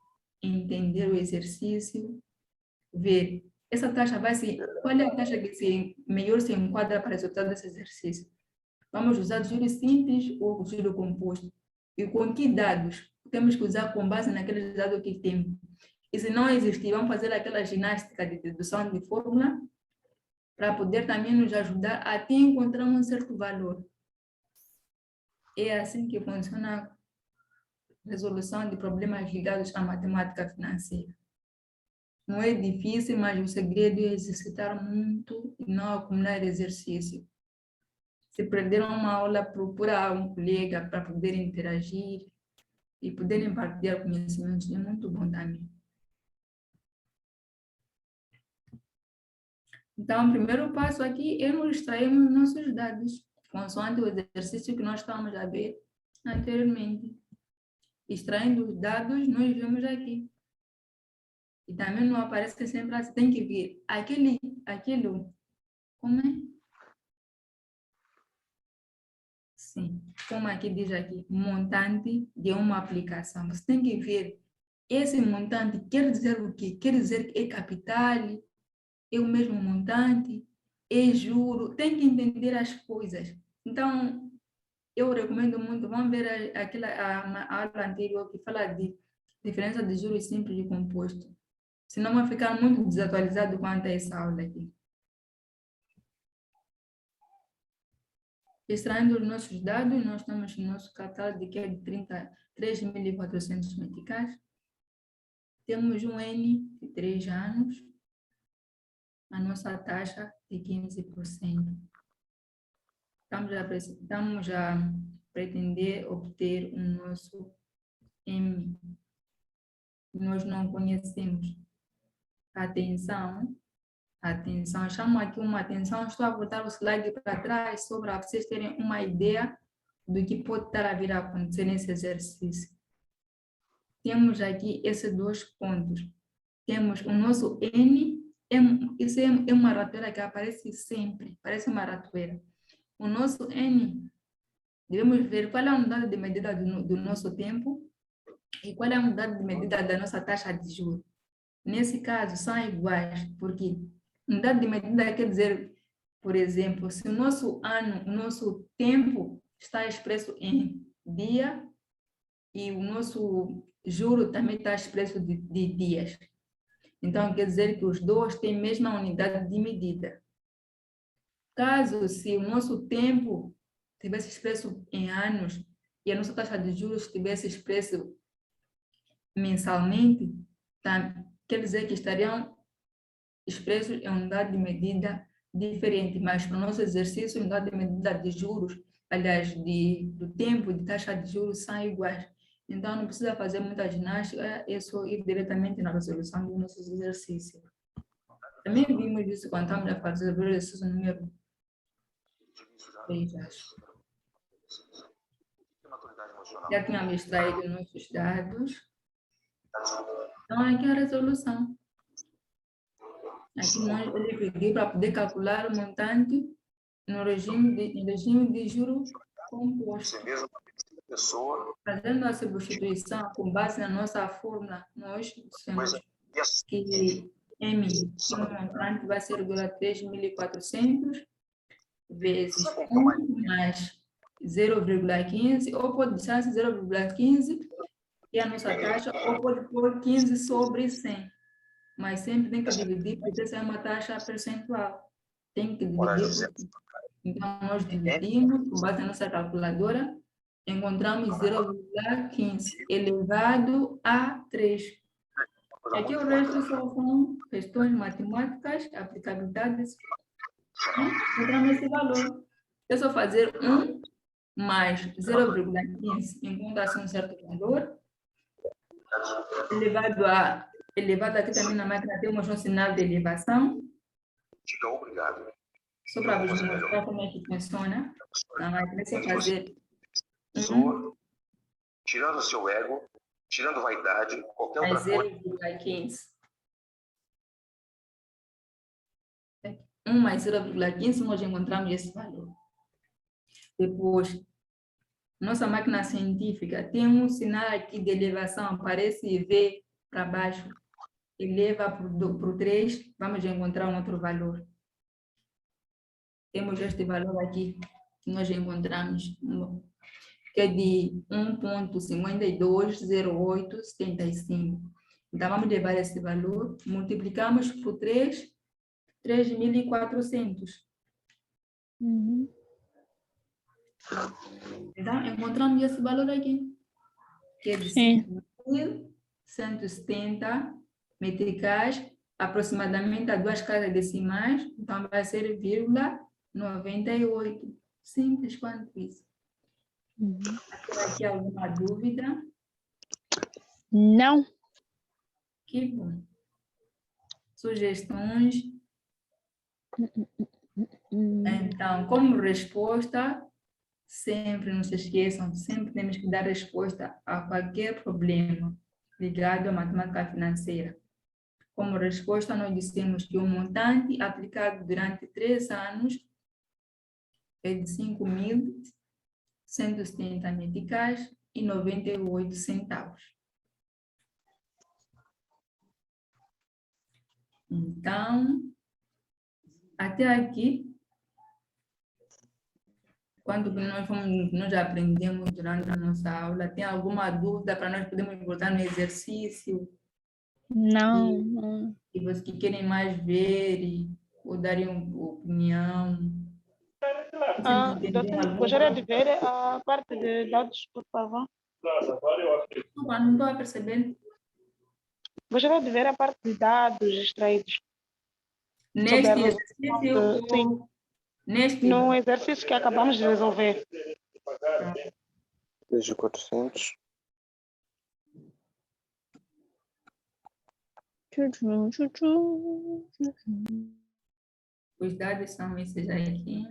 entender o exercício, ver. Essa taxa qual é a taxa que melhor se enquadra para o resultado desse exercício? Vamos usar juros simples ou juro composto? E com que dados? Temos que usar com base naqueles dados que temos. E se não existir, vamos fazer aquela ginástica de dedução de fórmula para poder também nos ajudar até encontrar um certo valor. É assim que funciona a resolução de problemas ligados à matemática financeira. Não é difícil, mas o segredo é exercitar muito e não acumular exercício. Se perderam uma aula, procura um colega para poder interagir e poderem partilhar conhecimentos. É muito bom também. Então, o primeiro passo aqui é nos extrairmos nossos dados, consoante o exercício que nós estamos a ver anteriormente. Extraindo os dados, nós vemos aqui. E também não aparece sempre assim, tem que ver aquilo, como é? Sim, como aqui diz aqui, montante de uma aplicação. Você tem que ver esse montante quer dizer o quê? Quer dizer que é capital, é o mesmo montante, é juro, tem que entender as coisas. Então, eu recomendo muito, vamos ver a aula anterior que fala de diferença de juros simples e composto. Senão vai ficar muito desatualizado quanto a essa aula aqui. Extraindo os nossos dados, nós temos o nosso capital de que é de 33.400 meticais. Temos um N de 3 anos, a nossa taxa de 15%. Estamos a pretender obter o nosso M. Nós não conhecemos. Atenção, chamo aqui uma atenção, estou a voltar o slide para trás, só para vocês terem uma ideia do que pode estar a vir a acontecer nesse exercício. Temos aqui esses dois pontos. Temos o nosso N, isso é uma ratoeira que aparece sempre, parece uma ratoeira. O nosso N, devemos ver qual é a unidade de medida do nosso tempo e qual é a unidade de medida da nossa taxa de juros. Nesse caso, são iguais, porque unidade de medida quer dizer, por exemplo, se o nosso ano, o nosso tempo está expresso em dia e o nosso juro também está expresso de dias. Então, quer dizer que os dois têm a mesma unidade de medida. Caso, se o nosso tempo tivesse expresso em anos e a nossa taxa de juros tivesse expresso mensalmente, tá? Quer dizer que estariam expressos em unidade de medida diferente, mas para o nosso exercício, a unidade de medida de juros, aliás, do tempo de taxa de juros são iguais. Então, não precisa fazer muita ginástica, é só ir diretamente na resolução dos nossos exercícios. Também vimos isso quando estamos a fazer o exercício número 3, acho. Já tínhamos extraído nossos dados. Então, aqui é a resolução. Aqui ele pediu para poder calcular o montante no regime de juros composto. Fazendo a substituição com base na nossa fórmula, nós temos que M, o montante vai ser igual a 3.400 vezes 1 mais 0,15, ou pode deixar 0,15, que é a nossa taxa, ou pode pôr 15 sobre 100. Mas sempre tem que dividir, porque essa é uma taxa percentual. Tem que dividir. Então, nós dividimos, com base na nossa calculadora, encontramos 0,15 elevado a 3. Aqui o resto só são questões matemáticas, aplicabilidades. Encontramos esse valor. É só fazer 1 mais 0,15, encontra-se um certo valor, elevado aqui também na máquina temos um sinal de elevação. Diga obrigado. Só para vos mostrar como é que funciona. Na máquina é fazer tirando o seu ego, tirando vaidade, qualquer mais outra coisa. 0,15. 1 mais 0,15, nós encontramos esse valor. Depois, nossa máquina científica tem um sinal aqui de elevação, aparece V para baixo, eleva para o 3, vamos encontrar um outro valor. Temos este valor aqui, que nós encontramos, que é de 1,520875. Então, vamos levar esse valor, multiplicamos por 3, 3.400. Então, encontramos esse valor aqui, que é de Sim. 5.170 meticais, aproximadamente a 2 casas decimais, então vai ser 0,98. Simples quanto isso. Uhum. Tem aqui alguma dúvida? Não. Que bom. Sugestões? Então, como resposta, sempre não se esqueçam, sempre temos que dar resposta a qualquer problema ligado à matemática financeira. Como resposta, nós dissemos que o montante aplicado durante 3 anos é de 5.170 meticais e 98 centavos. Então, até aqui, quando nós aprendemos durante a nossa aula, tem alguma dúvida para nós podermos voltar no exercício? Não. Que vocês que querem mais ver ou darem opinião? Docente, gostaria de ver a parte de dados, por favor. Desculpa, não estou a perceber. Gostaria de ver a parte de dados extraídos. Neste a exercício sim. ou neste? No exercício que acabamos de resolver. Vejo 400. Os dados são esses aqui.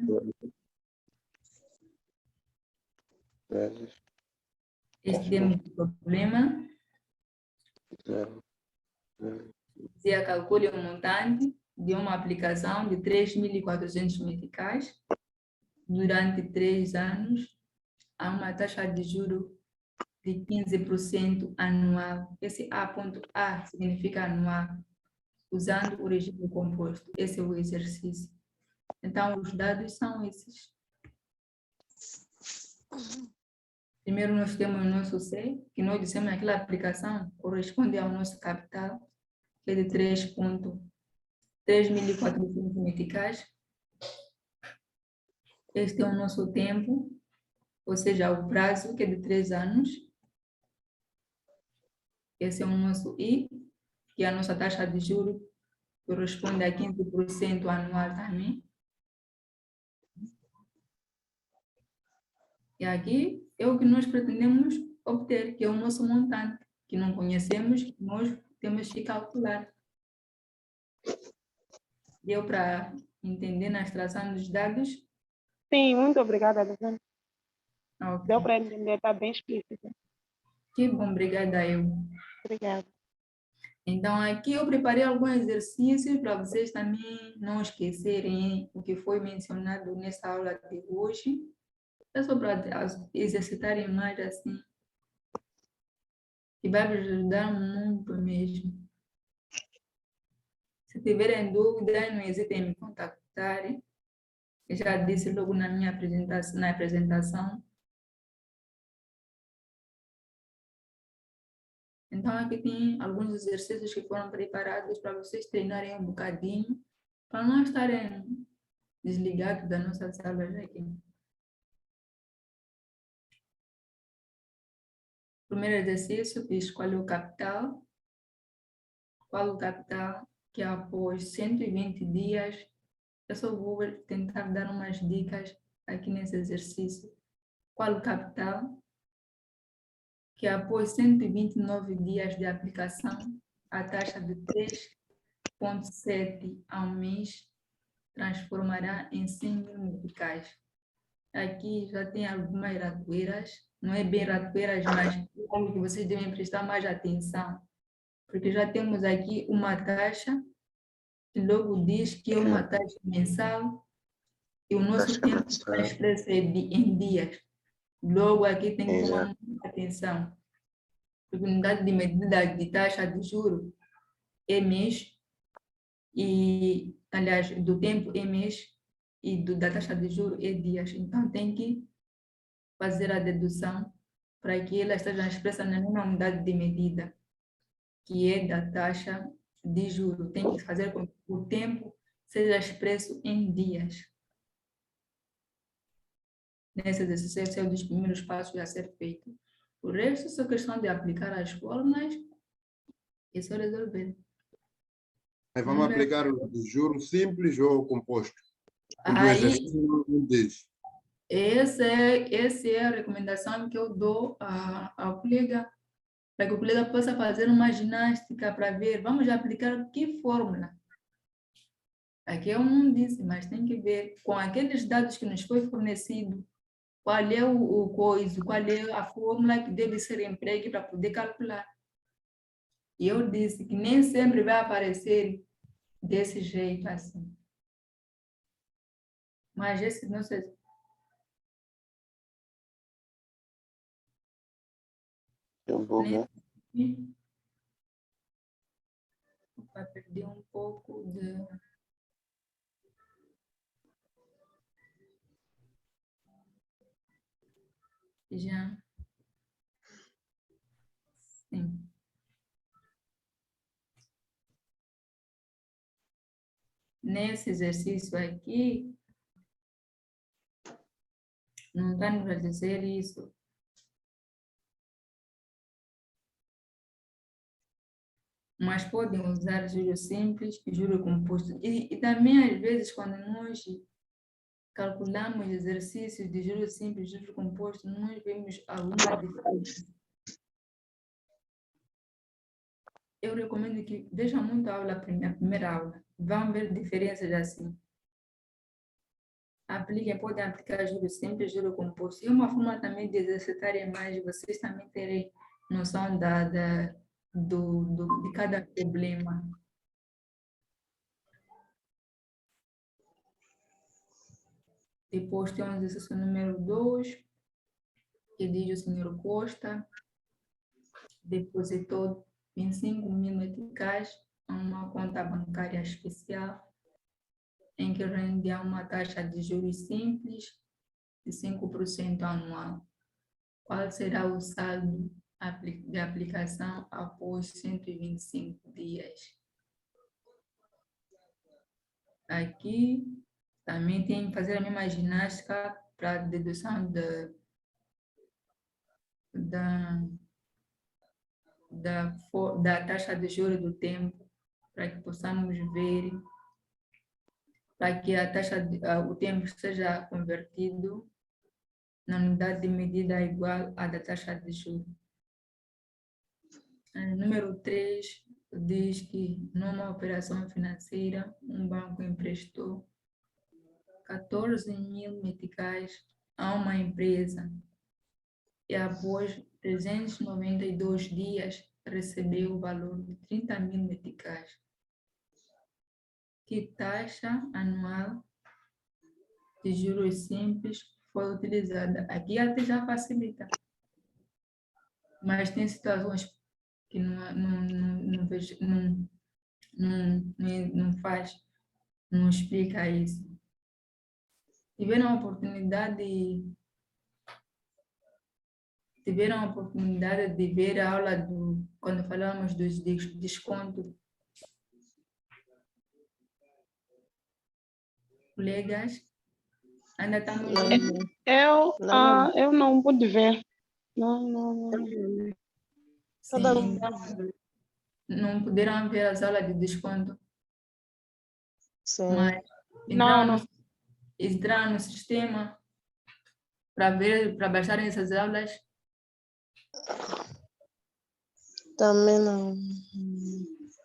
Velhos. Este temos um problema. 0. Dizia calcule o montante de uma aplicação de 3.400 meticais durante 3 anos a uma taxa de juros de 15% anual. Esse A.A significa anual, usando o regime composto. Esse é o exercício. Então, os dados são esses. Primeiro, nós temos o nosso C, que nós dissemos que aquela aplicação corresponde ao nosso capital, que é de 3.400 meticais. Este é o nosso tempo, ou seja, o prazo, que é de 3 anos. Esse é o nosso I, que é a nossa taxa de juros, corresponde a 15% anual também. E aqui é o que nós pretendemos obter, que é o nosso montante, que não conhecemos, que nós temos que calcular. Deu para entender na extração dos dados? Sim, muito obrigada, docente. Ok. Deu para entender, está bem explícito. Que bom, obrigada eu. Obrigada. Então, aqui eu preparei alguns exercícios para vocês também não esquecerem o que foi mencionado nessa aula de hoje. É só para exercitarem mais assim. Que vai vos ajudar muito mesmo. Se tiverem dúvidas, não hesitem em me contactarem. Eu já disse logo na minha apresentação. Então, aqui tem alguns exercícios que foram preparados para vocês treinarem um bocadinho, para não estarem desligados das nossas aulas aqui. Primeiro exercício, escolhe o capital. Qual o capital que após 120 dias, eu só vou tentar dar umas dicas aqui nesse exercício. Qual o capital que após 129 dias de aplicação, a taxa de 3,7 ao mês transformará em 100.000 meticais. Aqui já tem algumas ratoeiras, não é bem ratoeiras, mas como que vocês devem prestar mais atenção, porque já temos aqui uma taxa que logo diz que é uma taxa mensal e o nosso Taxa tempo mensal. está expresso em dias. Logo aqui tem que tomar muita atenção. Porque a unidade de medida de taxa de juros é mês e, aliás, do tempo é mês e da taxa de juros é dias. Então, tem que fazer a dedução para que ela esteja expressa na mesma unidade de medida, que é da taxa de juros. Tem que fazer com que o tempo seja expresso em dias. nesse exercício, esse é um dos primeiros passos a ser feito. O resto é só questão de aplicar as fórmulas e só resolver. Aí vamos aplicar o juro simples ou o composto? O do Aí, exercício não diz. essa é a recomendação que eu dou ao colega, para que o colega possa fazer uma ginástica para ver, vamos aplicar que fórmula. Aqui eu não disse, mas tem que ver com aqueles dados que nos foi fornecido, qual é qual é a fórmula que deve ser empregue para poder calcular. E eu disse que nem sempre vai aparecer desse jeito assim. Mas esse não sei. Eu vou ver. Vai perder um pouco de... Já. Sim. Nesse exercício aqui, não está nos dizer isso. Mas podem usar juro simples e juro composto. E também, às vezes, quando nós calculamos exercícios de juro simples e juro composto, nós vemos alguma diferença. Eu recomendo que deixa muito a aula, a primeira aula. Vão ver diferenças assim. Apliquem, podem aplicar juro simples, juro composto. E uma forma também de exercitarem mais, vocês também terem noção de cada problema. Depois tem o exercício número 2, que diz o senhor Costa depositou 25.000 meticais a uma conta bancária especial, em que rende a uma taxa de juros simples de 5% anual. Qual será o saldo de aplicação após 125 dias? Aqui também tem que fazer a mesma ginástica para a dedução da taxa de juros do tempo, para que possamos ver, para que o tempo seja convertido na unidade de medida igual à da taxa de juros. Número 3 diz que numa operação financeira, um banco emprestou 14.000 meticais a uma empresa e após 392 dias recebeu o valor de 30.000 meticais. Que taxa anual de juros simples foi utilizada? Aqui até já facilita, mas tem situações que não explica isso. Tiveram a oportunidade de ver a aula quando falamos dos descontos. Colegas, ainda estamos... Eu não pude ver. Não. Sim, então, não puderam ver as aulas de desconto. Sim. Mas entrar no sistema para baixarem essas aulas. Também não.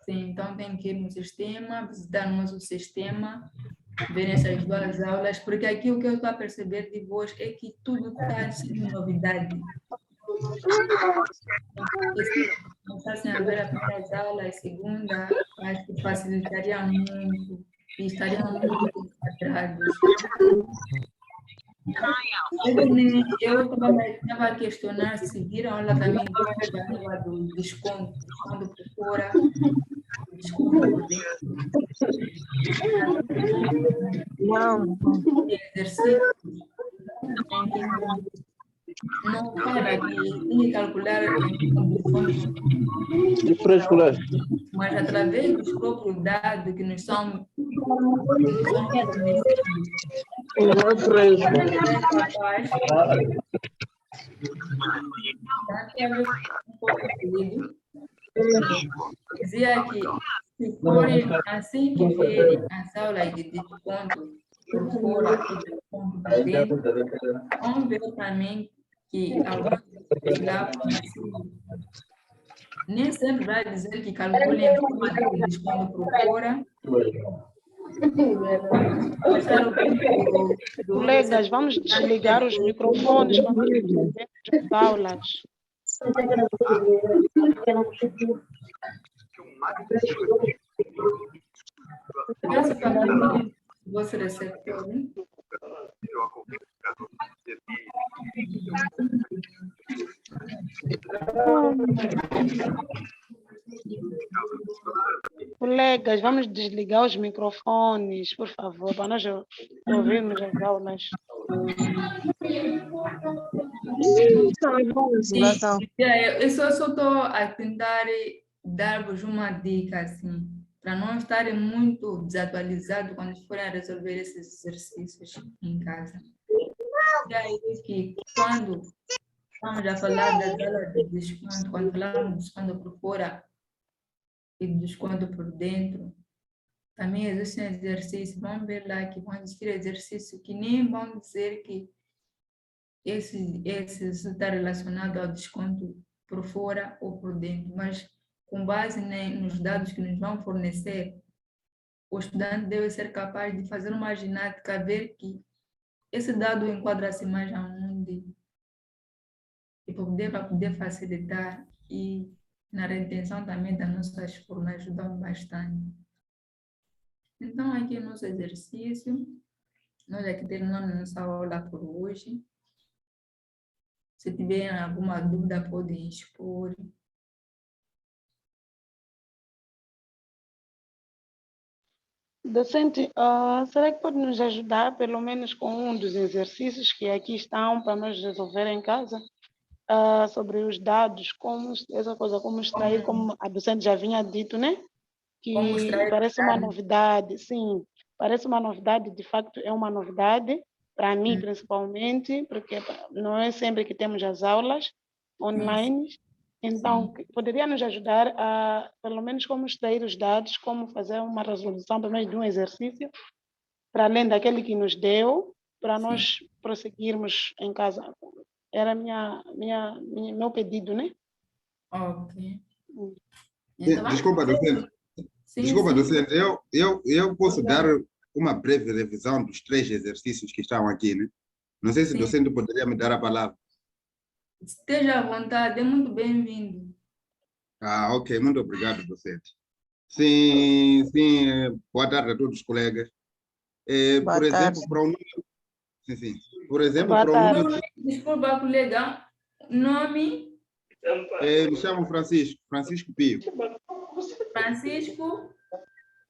Sim, então tem que ir no sistema, visitar o nosso sistema, ver essas duas aulas, porque aqui o que eu estou a perceber de vós é que tudo está sendo novidade. Começassem a ver as primeiras aulas, a segunda, acho que facilitaria muito e estariam muito concentrados. Eu estava a questionar se viram a aula também do desconto, quando procura desconto. Não. Exercício em que não para que calcular De pré-escolar. mas através dos próprios dados que nos são fornecidos, Capaz. Dizia que se forem assim que vierem as aulas de desconto por fora e desconto por dentro, vão ver também que alguns lá nem sempre vai dizer que calculem em forma de desconto por fora. Colegas, vamos desligar os microfones quando estivermos nas aulas. Você receptor, né? Colegas, vamos desligar os microfones, por favor, para nós ouvirmos as aulas. Eu só estou a tentar dar-vos uma dica, assim, para não estarem muito desatualizados quando forem a resolver esses exercícios em casa. E aí, que quando estamos a falar das aulas de desconto, quando falamos de desconto por fora e de desconto por dentro, também existem exercícios, vamos ver lá que vão existir exercícios que nem vão dizer que esse está relacionado ao desconto por fora ou por dentro, mas com base nos dados que nos vão fornecer, o estudante deve ser capaz de fazer uma ginástica, ver que esse dado enquadra-se mais aonde, e para poder facilitar, e na retenção também das nossas formas ajudam bastante. Então, aqui é o nosso exercício. Nós aqui terminamos nossa aula por hoje. Se tiverem alguma dúvida, podem expor. Docente, será que pode nos ajudar, pelo menos com um dos exercícios que aqui estão para nós resolver em casa? Sobre os dados, como essa coisa, como extrair, como a docente já vinha dito, né? Que parece uma novidade, sim, parece uma novidade, de facto é uma novidade, para mim principalmente, porque não é sempre que temos as aulas online, então poderia nos ajudar a, pelo menos, como extrair os dados, como fazer uma resolução, pelo menos de um exercício, para além daquele que nos deu, para nós prosseguirmos em casa. Era meu pedido, né? Ok. Então, desculpa, docente. Desculpa, docente. Eu posso dar uma breve revisão dos 3 exercícios que estão aqui, né? Não sei se o docente poderia me dar a palavra. Esteja à vontade, é muito bem-vindo. Ok. Muito obrigado, docente. Sim. Boa tarde a todos os colegas. Por exemplo, para o número... Sim. Por exemplo, para o número... Desculpa, colega. Nome? Me chamo Francisco Pio.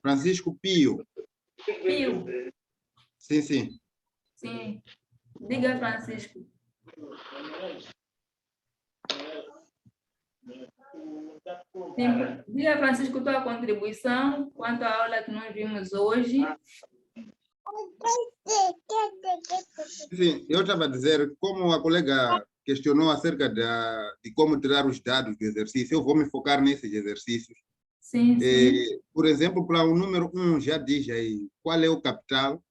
Francisco Pio. Pio. Sim. Sim. Diga, Francisco. Sim. Diga, Francisco, tua contribuição quanto à aula que nós vimos hoje. Sim, eu estava a dizer, como a colega questionou acerca de como tirar os dados do exercício, eu vou me focar nesses exercícios. Sim. Por exemplo, para o número 1, já diz aí qual é o capital.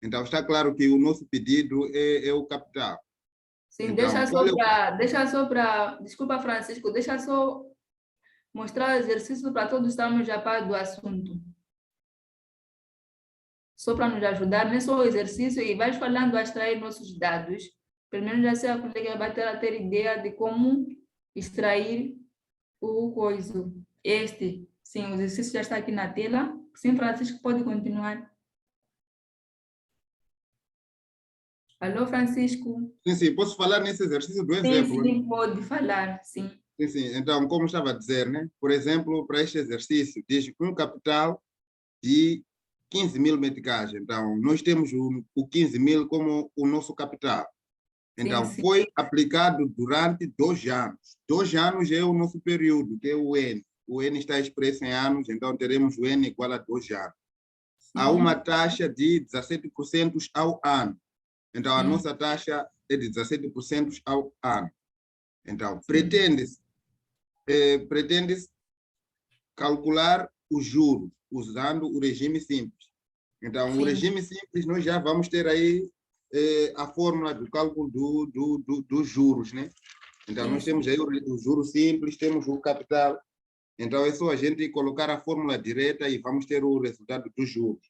Então, está claro que o nosso pedido é o capital. Sim, então, deixa só para... Desculpa, Francisco, deixa só mostrar o exercício para todos estarmos já a par do assunto. Só para nos ajudar, não é só o exercício, e vais falando a extrair nossos dados. Pelo menos já sei a colega vai ter ideia de como extrair o coisa. Sim, o exercício já está aqui na tela. Sim, Francisco, pode continuar. Alô, Francisco? Sim, posso falar nesse exercício do exemplo? Sim, pode falar, sim. Sim, então, como estava a dizer, né? Por exemplo, para este exercício, diz um capital de 15.000 meticais. Então, nós temos o 15.000 como o nosso capital. Então, foi aplicado durante 2 anos. 2 anos é o nosso período, que é o N. O N está expresso em anos, então teremos o N igual a 2 anos. há uma taxa de 17% ao ano. Então, a Sim. nossa taxa é de 17% ao ano. Então, pretende-se calcular os juros usando o regime simples. Então, o Sim. regime simples, nós já vamos ter aí a fórmula do cálculo dos juros, né? Então, Sim, nós temos aí o juro simples, temos o capital. Então, é só a gente colocar a fórmula direta e vamos ter o resultado dos juros.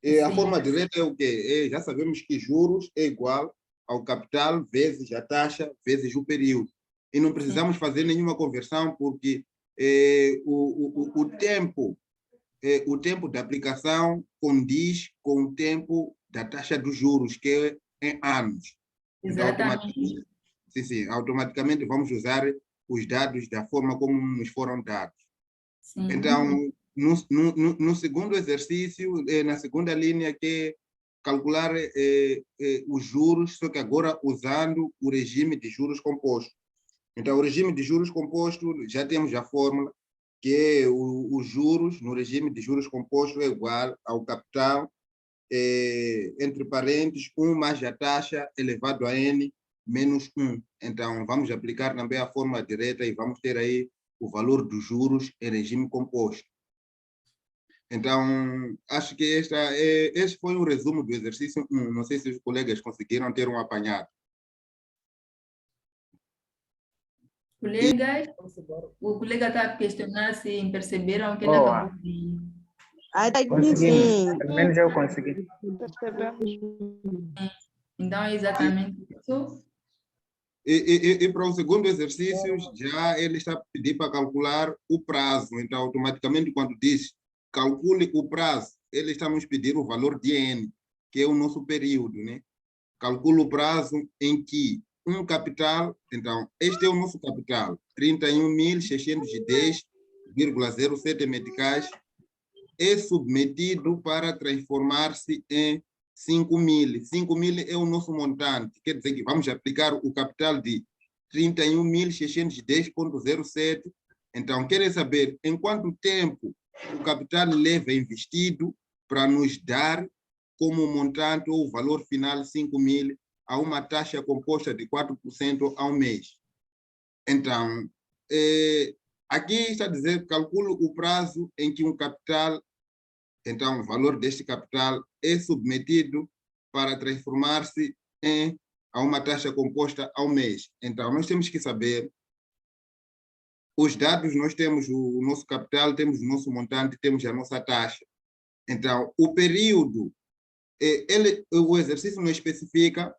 E a Sim. fórmula direta é o quê? Já sabemos que juros é igual ao capital vezes a taxa vezes o período. E não precisamos fazer nenhuma conversão, porque o tempo da aplicação condiz com o tempo da taxa dos juros, que é em anos. Então, Exatamente. automaticamente vamos usar os dados da forma como nos foram dados. Sim. Então, no segundo exercício, na segunda linha, que é calcular os juros, só que agora usando o regime de juros composto. Então, o regime de juros composto, já temos a fórmula, que é os juros, no regime de juros composto, é igual ao capital, entre parênteses, 1 mais a taxa elevado a n menos 1. Então, vamos aplicar também a fórmula direta e vamos ter aí o valor dos juros em regime composto. Então, acho que esse foi o resumo do exercício 1. Não sei se os colegas conseguiram ter um apanhado. Colegas, o colega está a questionar se perceberam que ele Boa. acabou de... Conseguimos, pelo menos eu consegui. Percebemos. Então, é exatamente isso. E para o segundo exercício, já ele está pedindo para calcular o prazo. Então, automaticamente, quando diz calcule o prazo, ele está nos pedindo o valor de N, que é o nosso período, né? Calcula o prazo em que um capital, então, este é o nosso capital, 31.610,07 meticais, é submetido para transformar-se em 5.000. 5.000 é o nosso montante, quer dizer que vamos aplicar o capital de 31.610,07. Então, querem saber em quanto tempo o capital leva investido para nos dar como montante ou valor final 5.000 a uma taxa composta de 4% ao mês. Então, aqui está a dizer, calculo o prazo em que um capital, então o valor deste capital é submetido para transformar-se a uma taxa composta ao mês. Então, nós temos que saber os dados, nós temos o nosso capital, temos o nosso montante, temos a nossa taxa. Então, o período, o exercício não especifica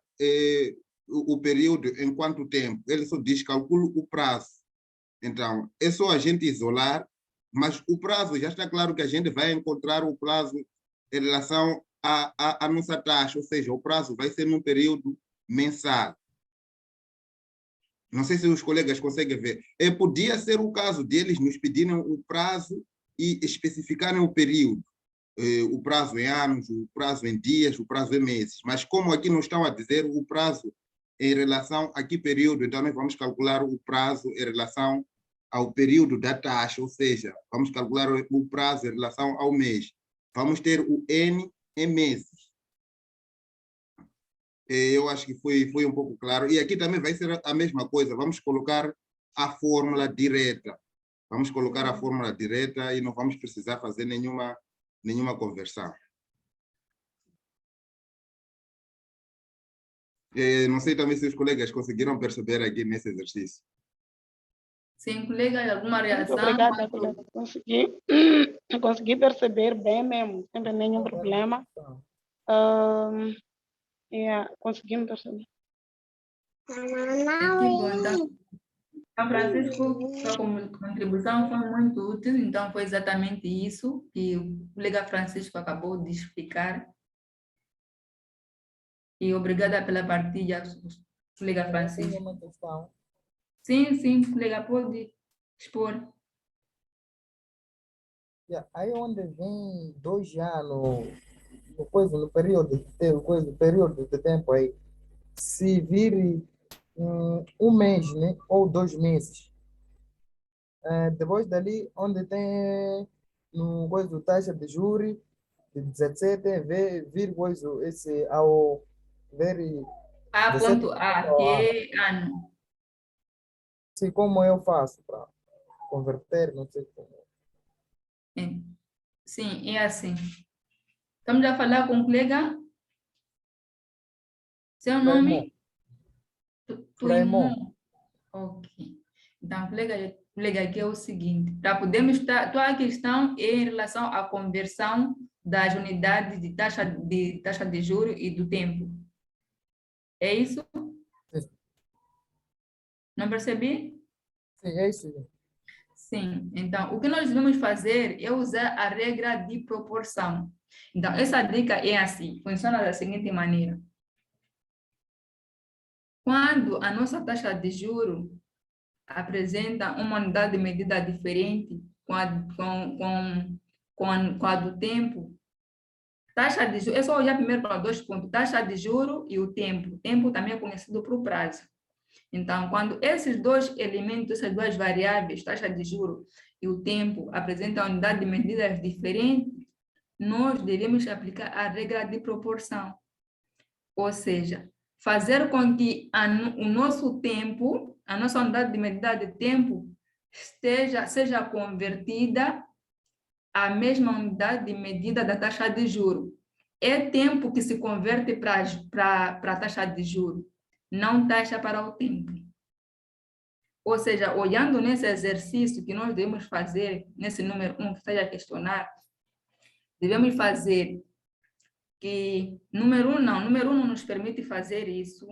o período em quanto tempo, ele só diz calculo o prazo. Então, é só a gente isolar, mas o prazo, já está claro que a gente vai encontrar o prazo em relação à nossa taxa, ou seja, o prazo vai ser num período mensal. Não sei se os colegas conseguem ver. Podia ser o caso deles nos pedirem o prazo e especificarem o período. O prazo em anos, o prazo em dias, o prazo em meses. Mas como aqui não estão a dizer o prazo em relação a que período, então nós vamos calcular o prazo em relação ao período da taxa, ou seja, vamos calcular o prazo em relação ao mês. Vamos ter o N em meses. Eu acho que foi um pouco claro. E aqui também vai ser a mesma coisa. Vamos colocar a fórmula direta. Vamos colocar a fórmula direta e não vamos precisar fazer nenhuma conversão. Não sei também se os colegas conseguiram perceber aqui nesse exercício. Sim, colega, alguma Muito reação? obrigada, colega. Consegui perceber bem mesmo, sem ter nenhum problema. Consegui perceber. Que bom, então. Então, Francisco, sua contribuição foi muito útil, então foi exatamente isso que o colega Francisco acabou de explicar. E obrigada pela partilha, colega Francisco. Tenho uma questão. Sim, colega, pode expor. Aí onde vem 2 anos, no período de tempo aí, se vir um mês, né, ou 2 meses, depois dali, onde tem no coisa do taxa de juros, de 17, vir coisa, esse ao ver A 17 ponto A, ao que ano. é ano. Sim, como eu faço para converter, não sei como. É. Sim, é assim. Estamos a falar com o colega? Seu Raymond, nome? Raymond. Tuimon. Ok. Então, colega, aqui é o seguinte, para podermos estar, a questão é em relação à conversão das unidades de taxa de juros e do tempo. É isso? Sim, Não percebi? sim, é isso. Sim. Então, o que nós devemos fazer é usar a regra de proporção. Então, essa dica é assim, funciona da seguinte maneira. Quando a nossa taxa de juros apresenta uma unidade de medida diferente com a do tempo, taxa de juros, é só olhar primeiro para 2 pontos, taxa de juros e o tempo. O tempo também é conhecido por prazo. Então, quando esses dois elementos, essas duas variáveis, taxa de juros e o tempo, apresentam unidade de medidas diferentes, nós devemos aplicar a regra de proporção. Ou seja, fazer com que o nosso tempo, a nossa unidade de medida de tempo, seja convertida à mesma unidade de medida da taxa de juros. É tempo que se converte para a taxa de juros, não taxa para o tempo. Ou seja, olhando nesse exercício que nós devemos fazer, nesse número 1 que está a questionar, devemos fazer que número 1 não nos permite fazer isso,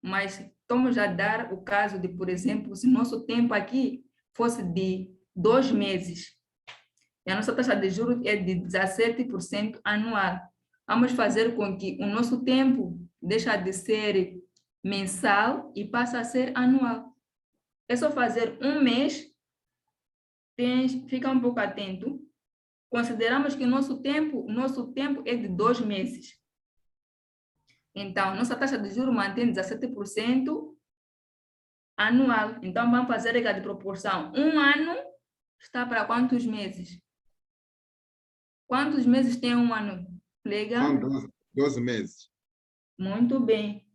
mas estamos a dar o caso de, por exemplo, se nosso tempo aqui fosse de 2 meses, e a nossa taxa de juros é de 17% anual. Vamos fazer com que o nosso tempo deixe de ser mensal e passe a ser anual. É só fazer um mês, fica um pouco atento. Consideramos que o nosso tempo é de 2 meses. Então, nossa taxa de juros mantém 17% anual. Então, vamos fazer a regra de proporção. Um ano está para quantos meses? Quantos meses tem um ano, colega? São 12 meses. Muito bem.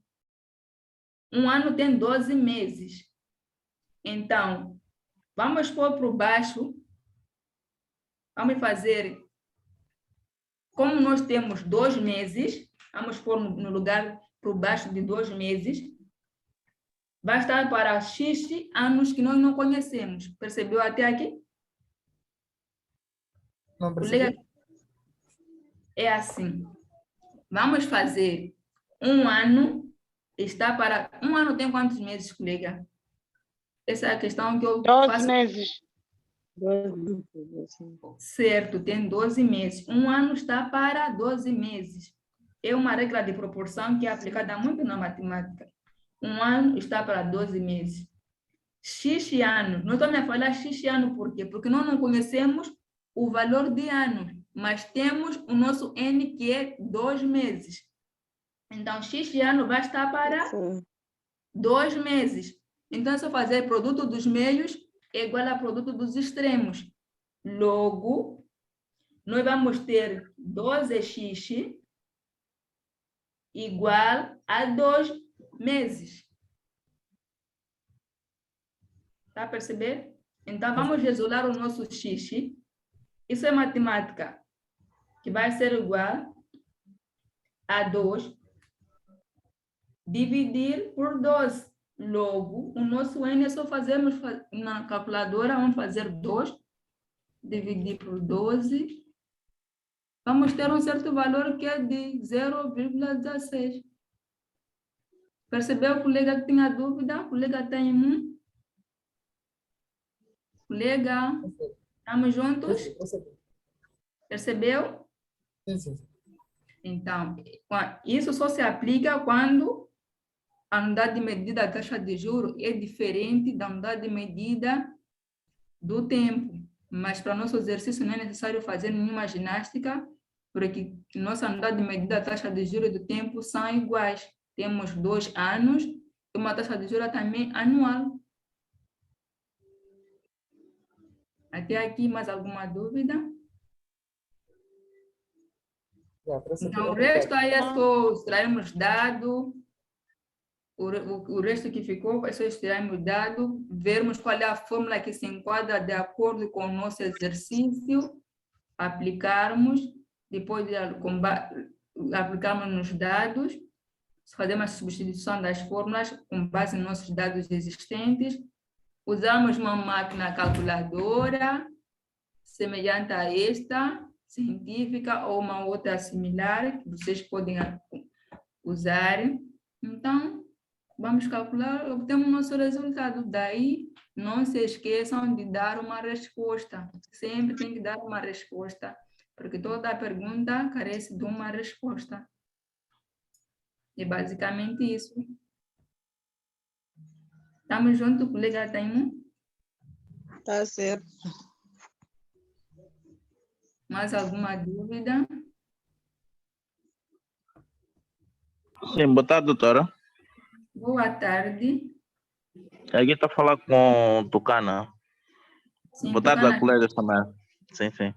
Um ano tem 12 meses. Então, vamos pôr por baixo. Vamos fazer, como nós temos 2 meses, vamos pôr no lugar por baixo de 2 meses. Vai estar para X anos que nós não conhecemos. Percebeu até aqui? Não Colega, percebi? é assim. Vamos fazer um ano, está para... Um ano tem quantos meses, colega? Essa é a questão que eu 12 faço. meses. Certo, tem 12 meses. Um ano está para 12 meses. É uma regra de proporção que é aplicada muito na matemática. Um ano está para 12 meses. X anos. Nós estamos a falar X anos por quê? Porque nós não conhecemos o valor de anos, mas temos o nosso N, que é 2 meses. Então, X anos vai estar para 2 meses. Então, é só fazer produto dos meios é igual a produto dos extremos. Logo, nós vamos ter 12x igual a 2 meses. Está a perceber? Então, vamos resolver o nosso x. Isso é matemática, que vai ser igual a 2 dividir por 12. Logo, o nosso N é só fazermos na calculadora, vamos fazer 2 dividir por 12. Vamos ter um certo valor que é de 0,16. Percebeu, colega, que tinha dúvida? Colega tem um? Colega, estamos juntos? Percebeu? Sim, sim. Então, isso só se aplica quando a unidade de medida da taxa de juros é diferente da unidade de medida do tempo. Mas para nosso exercício não é necessário fazer nenhuma ginástica, porque nossa unidade de medida da taxa de juros e do tempo são iguais. Temos 2 anos e uma taxa de juros também anual. Até aqui, mais alguma dúvida? Então, o resto aí é só extrairmos dado, o resto que ficou é só extrairmos dado, vermos qual é a fórmula que se enquadra de acordo com o nosso exercício, aplicarmos, depois de aplicarmos nos dados, fazemos a substituição das fórmulas com base nos nossos dados existentes, usamos uma máquina calculadora semelhante a esta, científica ou uma outra similar que vocês podem usar. Então, vamos calcular, obtemos o nosso resultado. Daí, não se esqueçam de dar uma resposta. Sempre tem que dar uma resposta, porque toda pergunta carece de uma resposta. É basicamente isso. Estamos juntos, colega Taimu? Tá certo. Mais alguma dúvida? Sim, boa tarde, doutora. Boa tarde. Aqui está a falar com Tucana. Sim, Boa tarde, a Tucana. colega também. Sim, sim.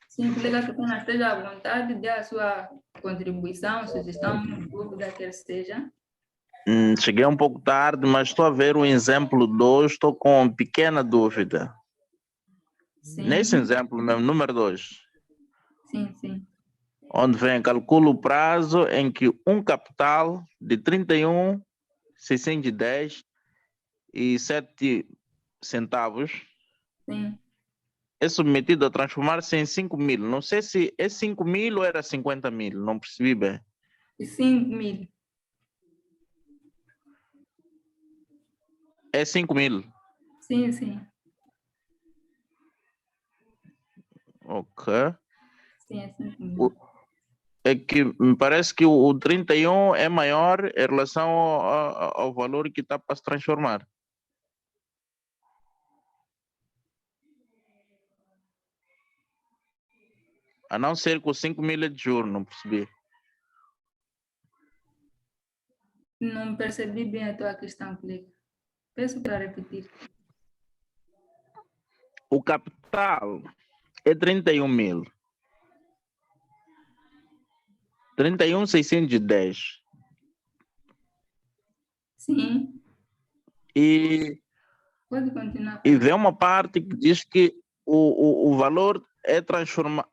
Sim, colega Tucana, esteja à vontade, dê a sua contribuição, sugestão, dúvida, quer seja. Cheguei um pouco tarde, mas estou a ver o exemplo 2, estou com pequena dúvida. Sim. Nesse exemplo mesmo, número 2. Sim, sim. Onde vem, calcula o prazo em que um capital de 31.610,07 centavos Sim. é submetido a transformar-se em 5.000. Não sei se é 5.000 ou era 50.000, não percebi bem. 5.000. É 5.000. Sim, sim. Ok. Sim, é 5.000. É que me parece que o 31 é maior em relação ao valor que está para se transformar. A não ser que os 5.000 é de juros, não percebi. Não percebi bem a tua questão, colega. Peço para repetir. O capital é 31.000. 31.610. Sim. E Pode continuar. vem uma parte que diz que o valor é transformado.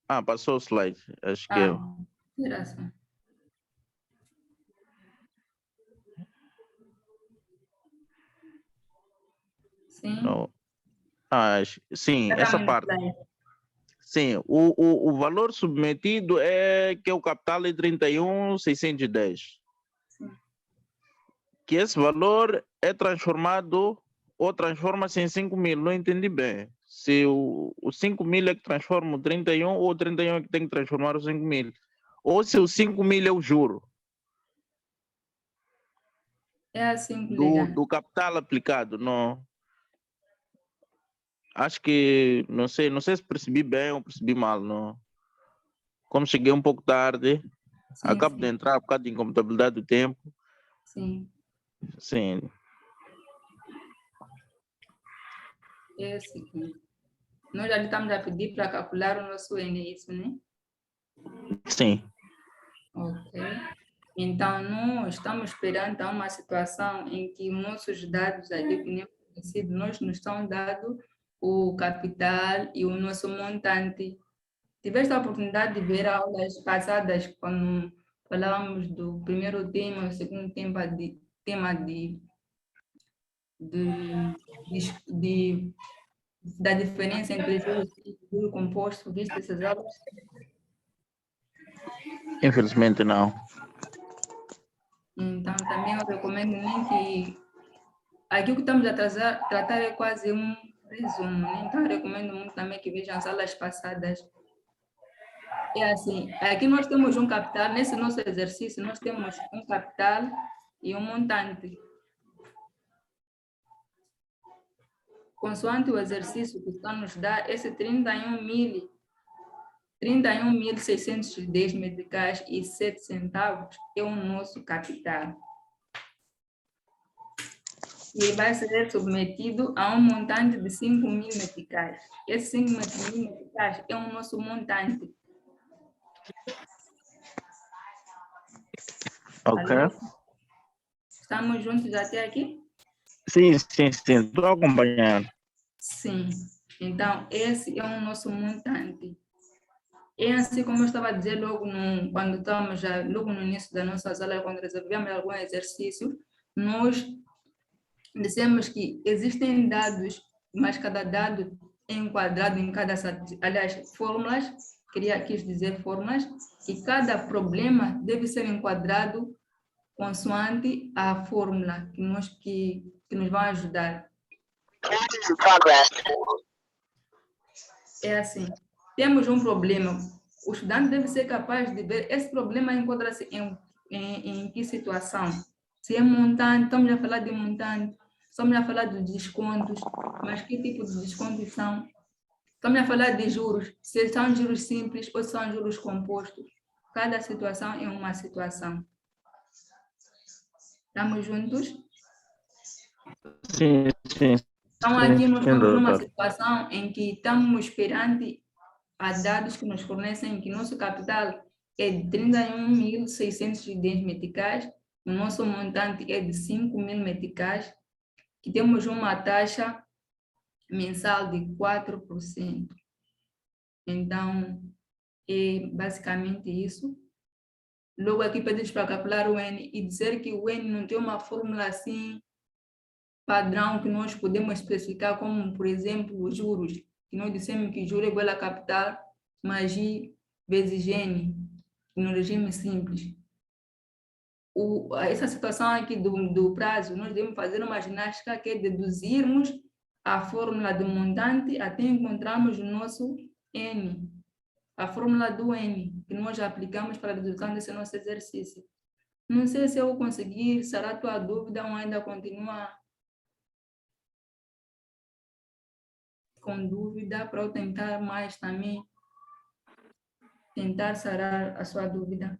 Ah, passou o slide. Acho que eu. Geração. Sim. Não. Sim, essa Exatamente, parte. slide. Sim, o valor submetido é que o capital é 31.610. Sim. Que esse valor é transformado ou transforma-se em 5.000. Não entendi bem. Se o 5.000 é que transforma o 31 ou o 31 é que tem que transformar o 5.000. Ou se o 5.000 é o juro É assim, colega. do capital aplicado. Não. Acho que, não sei se percebi bem ou percebi mal. Não. Como cheguei um pouco tarde, Sim, acabo sim. de entrar por causa de incomputabilidade do tempo. Sim. Sim. É o seguinte. Nós já estamos a pedir para calcular o nosso N, é isso, né? Sim. Ok. Então, nós estamos perante a uma situação em que nossos dados aqui que nem conhecido, nós nos estão dando o capital e o nosso montante. Tiveste a oportunidade de ver aulas passadas, quando falávamos do primeiro tema, o segundo tema da diferença entre juros e juro composto, viste essas aulas? Infelizmente não. Então, também eu recomendo nem que... Aqui o que estamos a tratar é quase um resumo, né? Então, eu recomendo muito também que vejam as aulas passadas. É assim, aqui nós temos um capital, nesse nosso exercício, nós temos um capital e um montante. Consoante o exercício que está nos dar, esse 31.610 meticais e 7 centavos é o nosso capital. E vai ser submetido a um montante de 5.000 meticais. Esses 5.000 meticais é o nosso montante. Ok. Alô? Estamos juntos até aqui? Sim, sim, sim. Estou acompanhando. Sim. Então, esse é o nosso montante. É assim como eu estava a dizer quando estamos logo no início da nossa aula, quando resolvemos algum exercício, nós dissemos que existem dados, mas cada dado é enquadrado em cada, aliás, fórmulas, quis dizer fórmulas, que cada problema deve ser enquadrado consoante a fórmula que nos vai ajudar. Work in progress. É assim, temos um problema, o estudante deve ser capaz de ver esse problema encontra-se em que situação. Se é montante, estamos a falar de montante, estamos a falar de descontos, mas que tipo de descontos são? Estamos a falar de juros, se são juros simples ou são juros compostos. Cada situação é uma situação. Estamos juntos? Sim, sim. Então, aqui nós estamos numa doutor. situação em que estamos perante a dados que nos fornecem que nosso capital é de 31.610 meticais, o nosso montante é de 5.000 meticais, que temos uma taxa mensal de 4%. Então, é basicamente isso. Logo aqui pedimos para calcular o N e dizer que o N não tem uma fórmula assim padrão que nós podemos especificar, como, por exemplo, os juros, que nós dissemos que juro é igual a capital mais I vezes N, no regime simples. Essa situação aqui do prazo, nós devemos fazer uma ginástica que é deduzirmos a fórmula do montante até encontrarmos o nosso N, a fórmula do N, que nós aplicamos para a dedução desse nosso exercício. Não sei se eu conseguir, será a tua dúvida ou ainda continua com dúvida, para eu tentar mais também, tentar sarar a sua dúvida.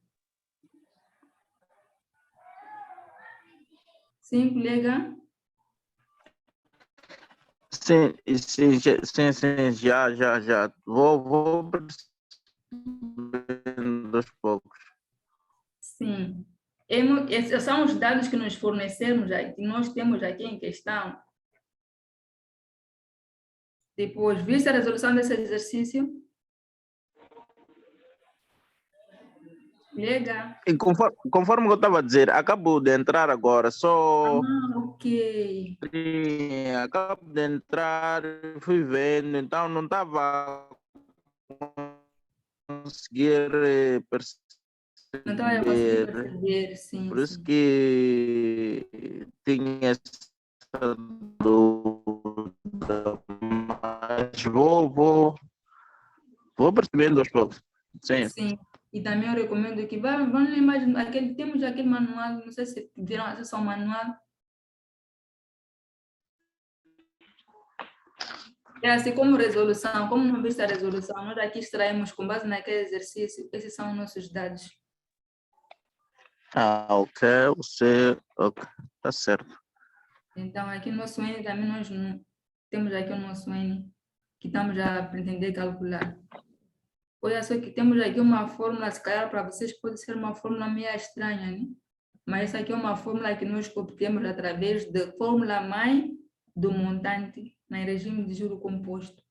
Sim, colega? Sim, sim, sim, já. Vou percebendo aos poucos. Sim. Esses são os dados que nos fornecemos, que nós temos aqui em questão. Depois, viste a resolução desse exercício? Colega? E conforme eu estava a dizer, acabo de entrar agora, só. Ok. Sim, acabo de entrar, fui vendo, então não estava a conseguir Não estava a conseguir perceber. perceber, sim, Por isso sim. que tinha essa dúvida, mas vou percebendo aos poucos. Sim. Sim. E também eu recomendo que vão ler mais temos aquele manual, não sei se viram acesso ao manual. É assim como resolução, como não viste a resolução, nós aqui extraímos com base naquele exercício, esses são os nossos dados. Ok, ok, tá certo. Então, aqui no nosso N também nós temos aqui o nosso N, que estamos a pretender calcular. Olha só que temos aqui uma fórmula, se calhar para vocês pode ser uma fórmula meio estranha, né? Mas essa aqui é uma fórmula que nós obtemos através da fórmula-mãe do montante em regime de juro composto.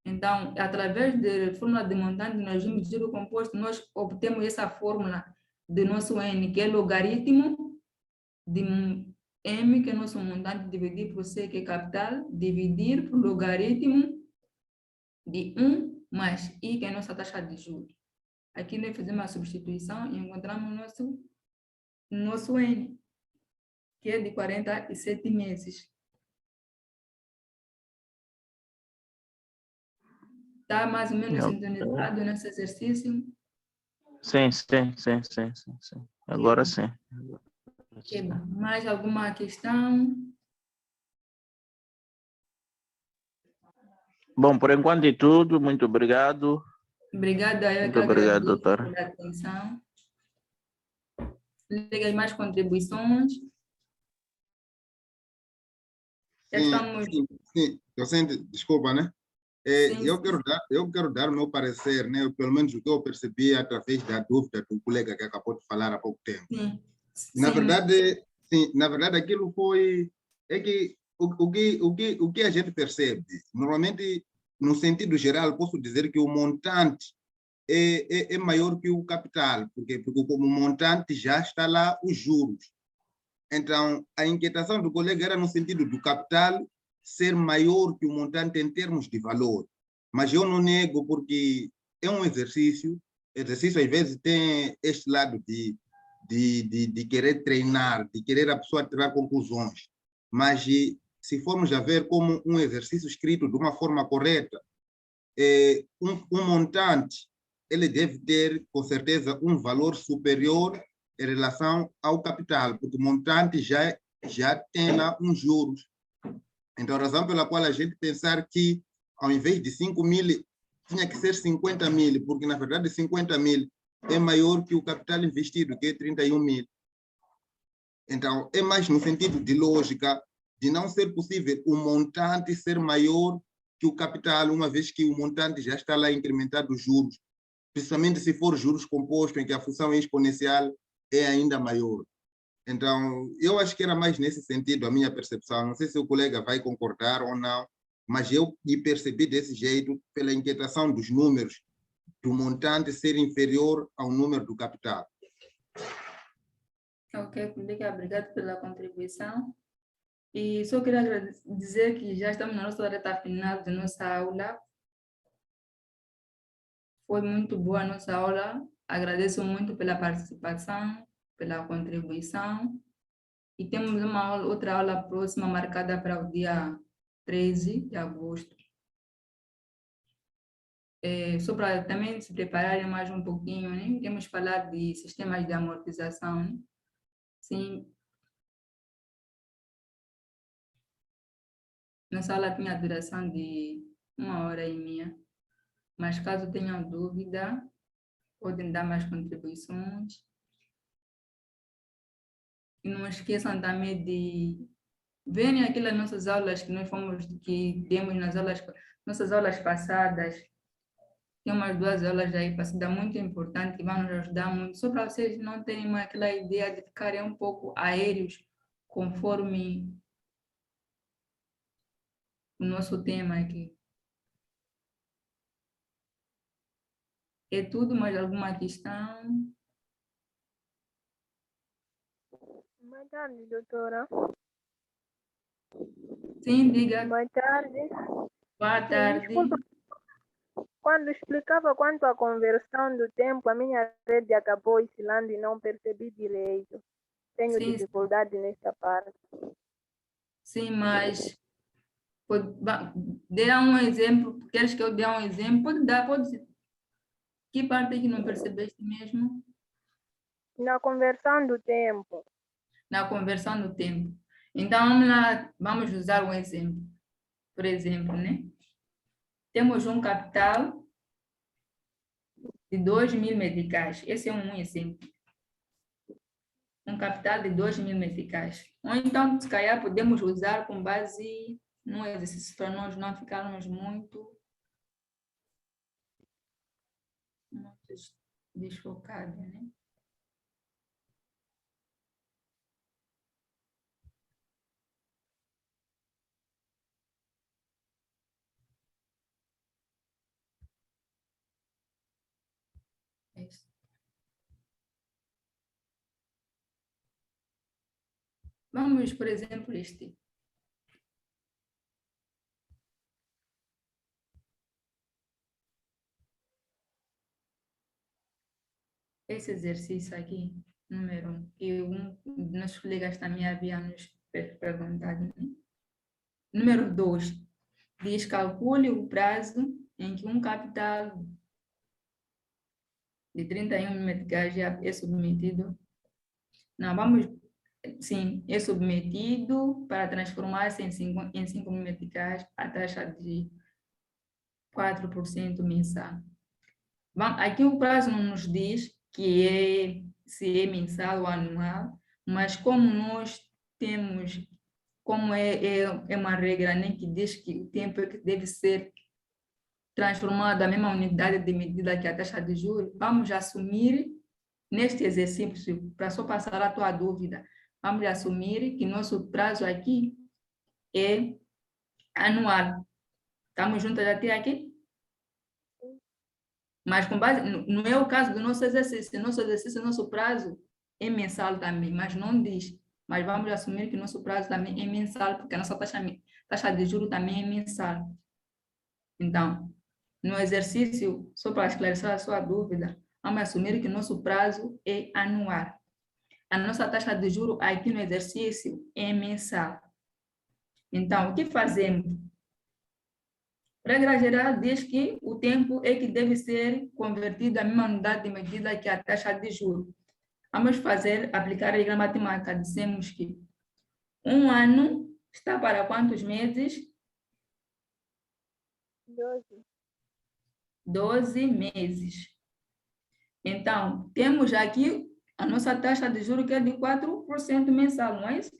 Então, através da fórmula de montante no regime de juro composto, nós obtemos essa fórmula do nosso N, que é logaritmo de M, que é nosso montante, dividir por C, que é capital, dividir por logaritmo de 1 mais I, que é a nossa taxa de juros. Aqui nós fazemos a substituição e encontramos nosso N, que é de 47 meses. Está mais ou menos sintonizado nesse exercício? Sim. Agora sim. Okay. Mais alguma questão? Bom, por enquanto é tudo. Muito obrigado. Obrigada, eu Muito que obrigado, agradeço doutora. pela atenção. Liga mais contribuições. Já estamos... Sim, docente, desculpa, né? Sim, eu quero dar o meu parecer, né? Pelo menos o que eu percebi através da dúvida do colega que acabou de falar há pouco tempo. sim, Na sim, verdade, sim, na verdade aquilo foi é que o que a gente percebe, normalmente no sentido geral, posso dizer que o montante é maior que o capital, porque como o montante já está lá os juros. Então, a inquietação do colega era no sentido do capital ser maior que o montante em termos de valor. Mas eu não nego porque é um exercício às vezes tem este lado de querer treinar, de querer a pessoa tirar conclusões. Mas se formos a ver como um exercício escrito de uma forma correta, um montante, ele deve ter, com certeza, um valor superior em relação ao capital, porque o montante já tem lá uns juros. Então, a razão pela qual a gente pensar que, ao invés de 5.000, tinha que ser 50.000, porque, na verdade, 50.000 é maior que o capital investido, que é 31.000. Então, é mais no sentido de lógica, de não ser possível o montante ser maior que o capital, uma vez que o montante já está lá incrementado os juros, principalmente se for juros compostos, em que a função exponencial é ainda maior. Então, eu acho que era mais nesse sentido a minha percepção. Não sei se o colega vai concordar ou não, mas eu me percebi desse jeito pela inquietação dos números, do montante ser inferior ao número do capital. ok, colega, obrigado pela contribuição. E só queria dizer que já estamos na nossa reta final da nossa aula. Foi muito boa a nossa aula. Agradeço muito pela participação, pela contribuição. E temos outra aula próxima marcada para o dia 13 de agosto. Só para também se prepararem mais um pouquinho, né? Iremos falar de sistemas de amortização, né? Sim. Nossa aula tinha a duração de 1h30, mas caso tenham dúvida, podem dar mais contribuições. E não esqueçam também de verem aquelas nossas aulas que demos nossas aulas passadas. Tem umas 2 aulas aí passadas muito importantes que vão nos ajudar muito, só para vocês não terem aquela ideia de ficarem um pouco aéreos conforme o nosso tema aqui. É tudo, mais alguma questão? Boa tarde, doutora. Sim, diga. Boa tarde. Boa tarde. Desculpa, quando explicava quanto à conversão do tempo, a minha rede acabou oscilando e não percebi direito. Tenho Sim, dificuldade nesta parte. sim, mas dê um exemplo. Queres que eu dê um exemplo? Pode dar, pode. Que parte que não percebeste mesmo? Na conversão do tempo. Na conversão do tempo. Então, vamos lá, vamos usar um exemplo. Por exemplo, né? Temos um capital de 2.000 meticais. Esse é um exemplo. Um capital de 2.000 meticais. Ou então, se calhar, podemos usar com base no exercício para nós não ficarmos muito desfocados, né? Vamos, por exemplo, este. Esse exercício aqui, número 1, que nossos colegas também haviam nos perguntado, né? Número 2, diz calcule o prazo em que um capital de 31 meticais é submetido. Não, vamos, sim, é submetido para transformar-se em 5 meticais a taxa de 4% mensal. Aqui o prazo não nos diz se é mensal ou anual, mas como nós temos, como é uma regra, né, que diz que o tempo é que deve ser transformado a mesma unidade de medida que a taxa de juros, vamos assumir, neste exercício, para só passar a tua dúvida, vamos assumir que nosso prazo aqui é anual. Estamos juntos até aqui? Mas com base, não é o caso do nosso exercício. Nosso prazo é mensal também, mas não diz. Mas vamos assumir que nosso prazo também é mensal, porque a nossa taxa de juros também é mensal. Então, no exercício, só para esclarecer a sua dúvida, vamos assumir que nosso prazo é anual. A nossa taxa de juros aqui no exercício é mensal. Então, o que fazemos? Regra geral diz que o tempo é que deve ser convertido à mesma unidade de medida que a taxa de juros. Vamos aplicar a regra matemática. Dissemos que um ano está para quantos meses? 12. 12 meses. Então, temos aqui a nossa taxa de juros que é de 4% mensal, não é isso?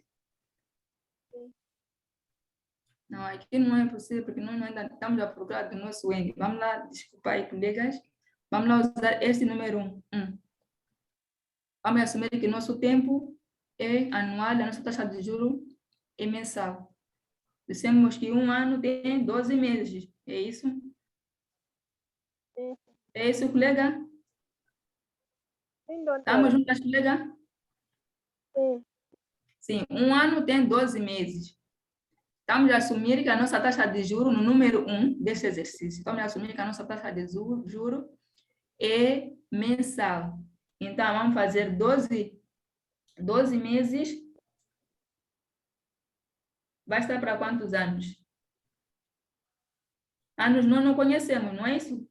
Não, aqui não é possível, porque nós ainda estamos à procura do nosso N. Vamos lá, desculpa aí, colegas. Vamos lá usar este número 1. Vamos assumir que nosso tempo é anual, a nossa taxa de juros é mensal. Dissemos que um ano tem 12 meses, é isso? Sim. É isso, colega? Sim, doutora. Estamos juntas, colega? Sim. Sim, um ano tem 12 meses. Estamos a assumir que a nossa taxa de juros, no número 1 deste exercício, estamos a assumir que a nossa taxa de juros é mensal. Então, vamos fazer 12 meses. Vai estar para quantos anos? Anos nós não conhecemos, não é isso?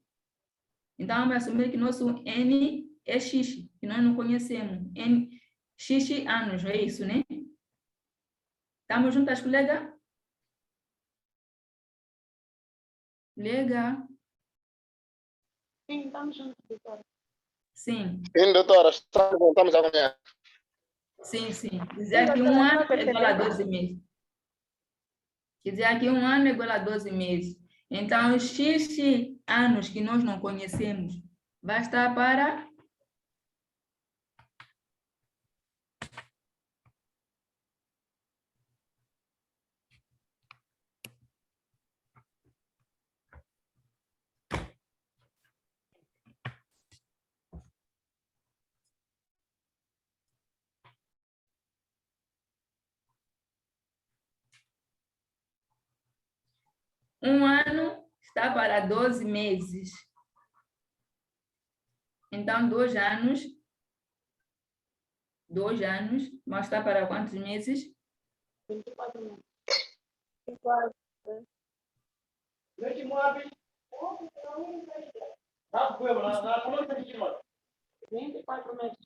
Então, vamos assumir que nosso N é X, que nós não conhecemos. N, X anos, é isso, né? Estamos juntas, colega? Colega? Sim, estamos juntos, doutora. Sim. Sim, doutora, estamos a acompanhar. Sim. Dizer que um ano é igual a 12 meses. Quer dizer que um ano é igual a 12 meses. Então, X anos que nós não conhecemos vai estar para... Um ano está para 12 meses. Então, 2 anos vão estar para quantos meses? 24 meses. 24. 24 meses.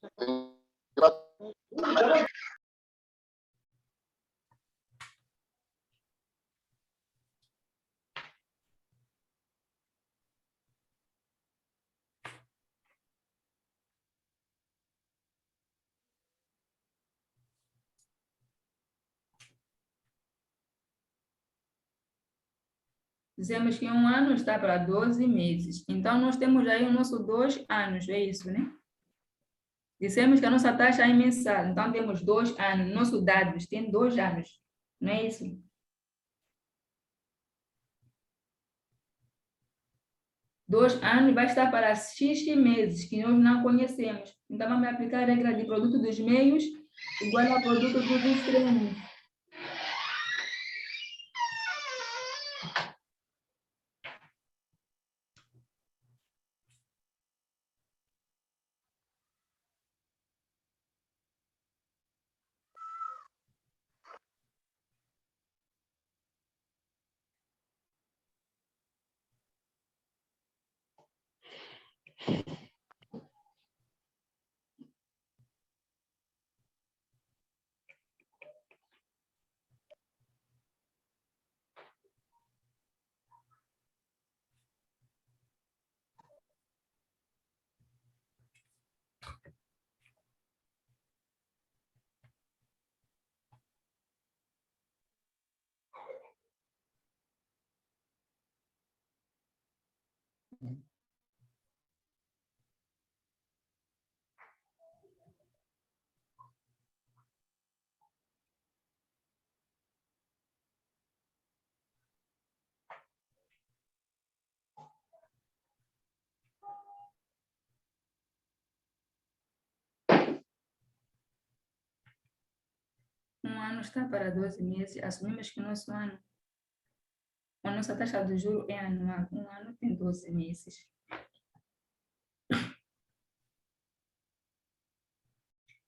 Dizemos que um ano está para 12 meses. Então, nós temos aí o nosso 2 anos, é isso, né? Dissemos que a nossa taxa é mensal. Então, temos 2 anos. Nosso dados tem 2 anos, não é isso? Dois anos vai estar para X meses, que nós não conhecemos. Então, vamos aplicar a regra de produto dos meios igual a produto dos extremos. ano está para 12 meses, assumimos que a nossa taxa de juros é anual. Um ano tem 12 meses.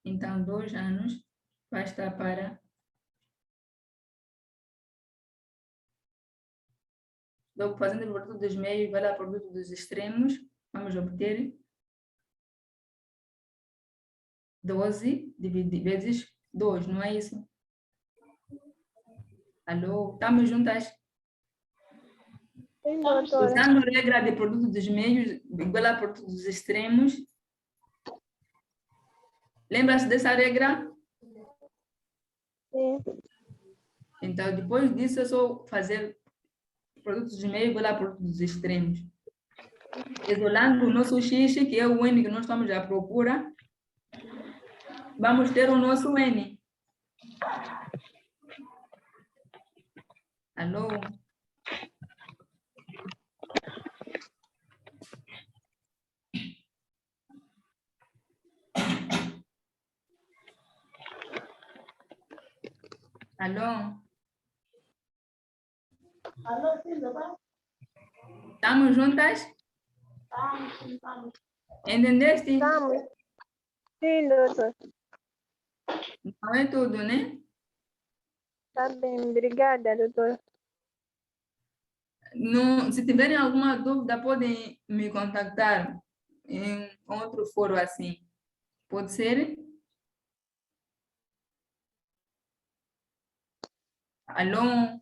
Então, 2 anos vai estar para... Logo, fazendo o produto dos meios, vai dar produto dos extremos, vamos obter 12 vezes 2, não é isso? Alô? Estamos juntas? Sim, doutora. Usando a regra de produto dos meios igual a produto dos extremos. Lembra-se dessa regra? Sim. Então, depois disso, é só fazer produtos dos meios igual a produtos dos extremos. Isolando o nosso X, que é o N que nós estamos à procura, vamos ter o nosso N. Alô? Alô? Alô, sim, doutora? Estamos juntas? Estamos. Entendeste? Estamos. Sim, doutor. Não é tudo, né? Tá bem, obrigada, doutor. Se tiverem alguma dúvida, podem me contactar em outro fórum assim. Pode ser? Alô?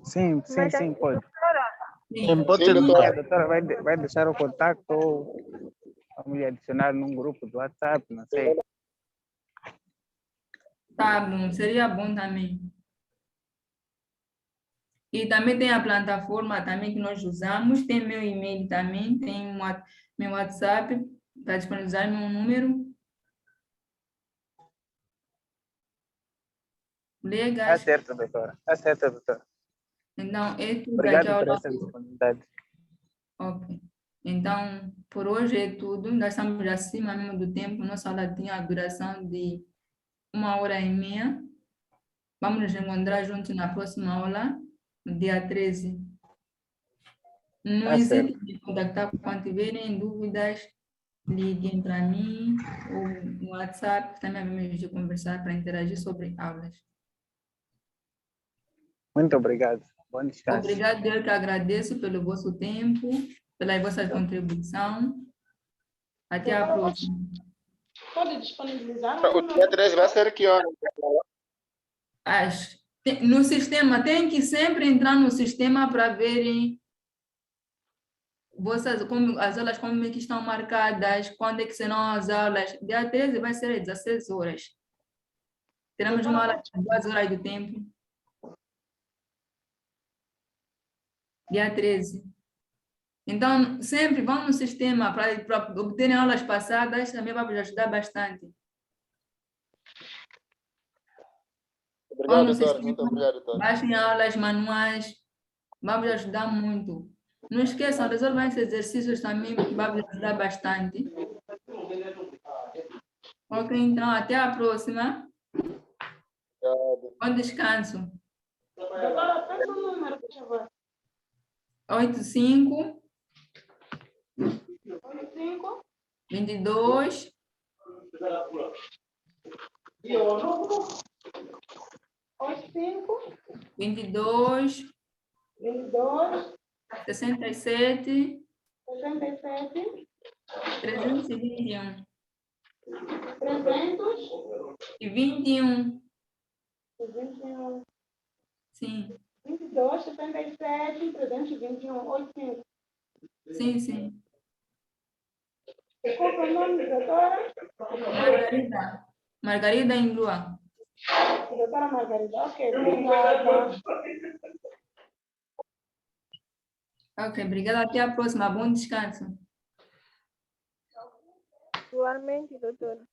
Sim, Mas, pode. Sim. Pode Sim, ser, a doutora vai deixar o contato ou vamos lhe adicionar num grupo do WhatsApp, não sei. Tá bom, seria bom também. E também tem a plataforma também que nós usamos, tem meu e-mail também, tem meu WhatsApp, para disponibilizar meu número. Tá Legal. certo, doutora. Tá certo, doutora. Então, é tudo aqui Obrigado ao por lado. essa disponibilidade. Ok. Então, por hoje é tudo. Nós estamos acima mesmo do tempo. Nossa aula tinha a duração de 1h30. Vamos nos encontrar juntos na próxima aula, no dia 13. Não Tá certo. hesitem de contactar quando tiverem dúvidas. Liguem para mim ou no WhatsApp. Também vamos de conversar para interagir sobre aulas. Muito obrigado. Bom descanso. Obrigado, eu que agradeço pelo vosso tempo, pela vossa contribuição. Até a próxima. Pode disponibilizar? O dia 13 vai ser que hora? No sistema, tem que sempre entrar no sistema para verem as aulas como é que estão marcadas, quando é que serão as aulas. Dia 13 vai ser às 16 horas. Teremos uma aula de 2 horas do tempo. Dia 13. Então, sempre vão no sistema para obterem aulas passadas, também vai vos ajudar bastante. Obrigado, Vamos doutor. Muito obrigado, doutor. baixem aulas manuais, vai vos ajudar muito. Não esqueçam, resolvam esses exercícios também, que vai vos ajudar bastante. Ok, então, até a próxima. Bom descanso. Doutora, pensa no número, por favor. 85 85 22 85 22 22 67 67 321 321 Sim, 22 77 321 85. sim. Qual é o nome, doutora? Margarida em Lua. Doutora Margarida, ok, obrigada. Ok, obrigada. Até a próxima. Bom descanso. Igualmente, doutora.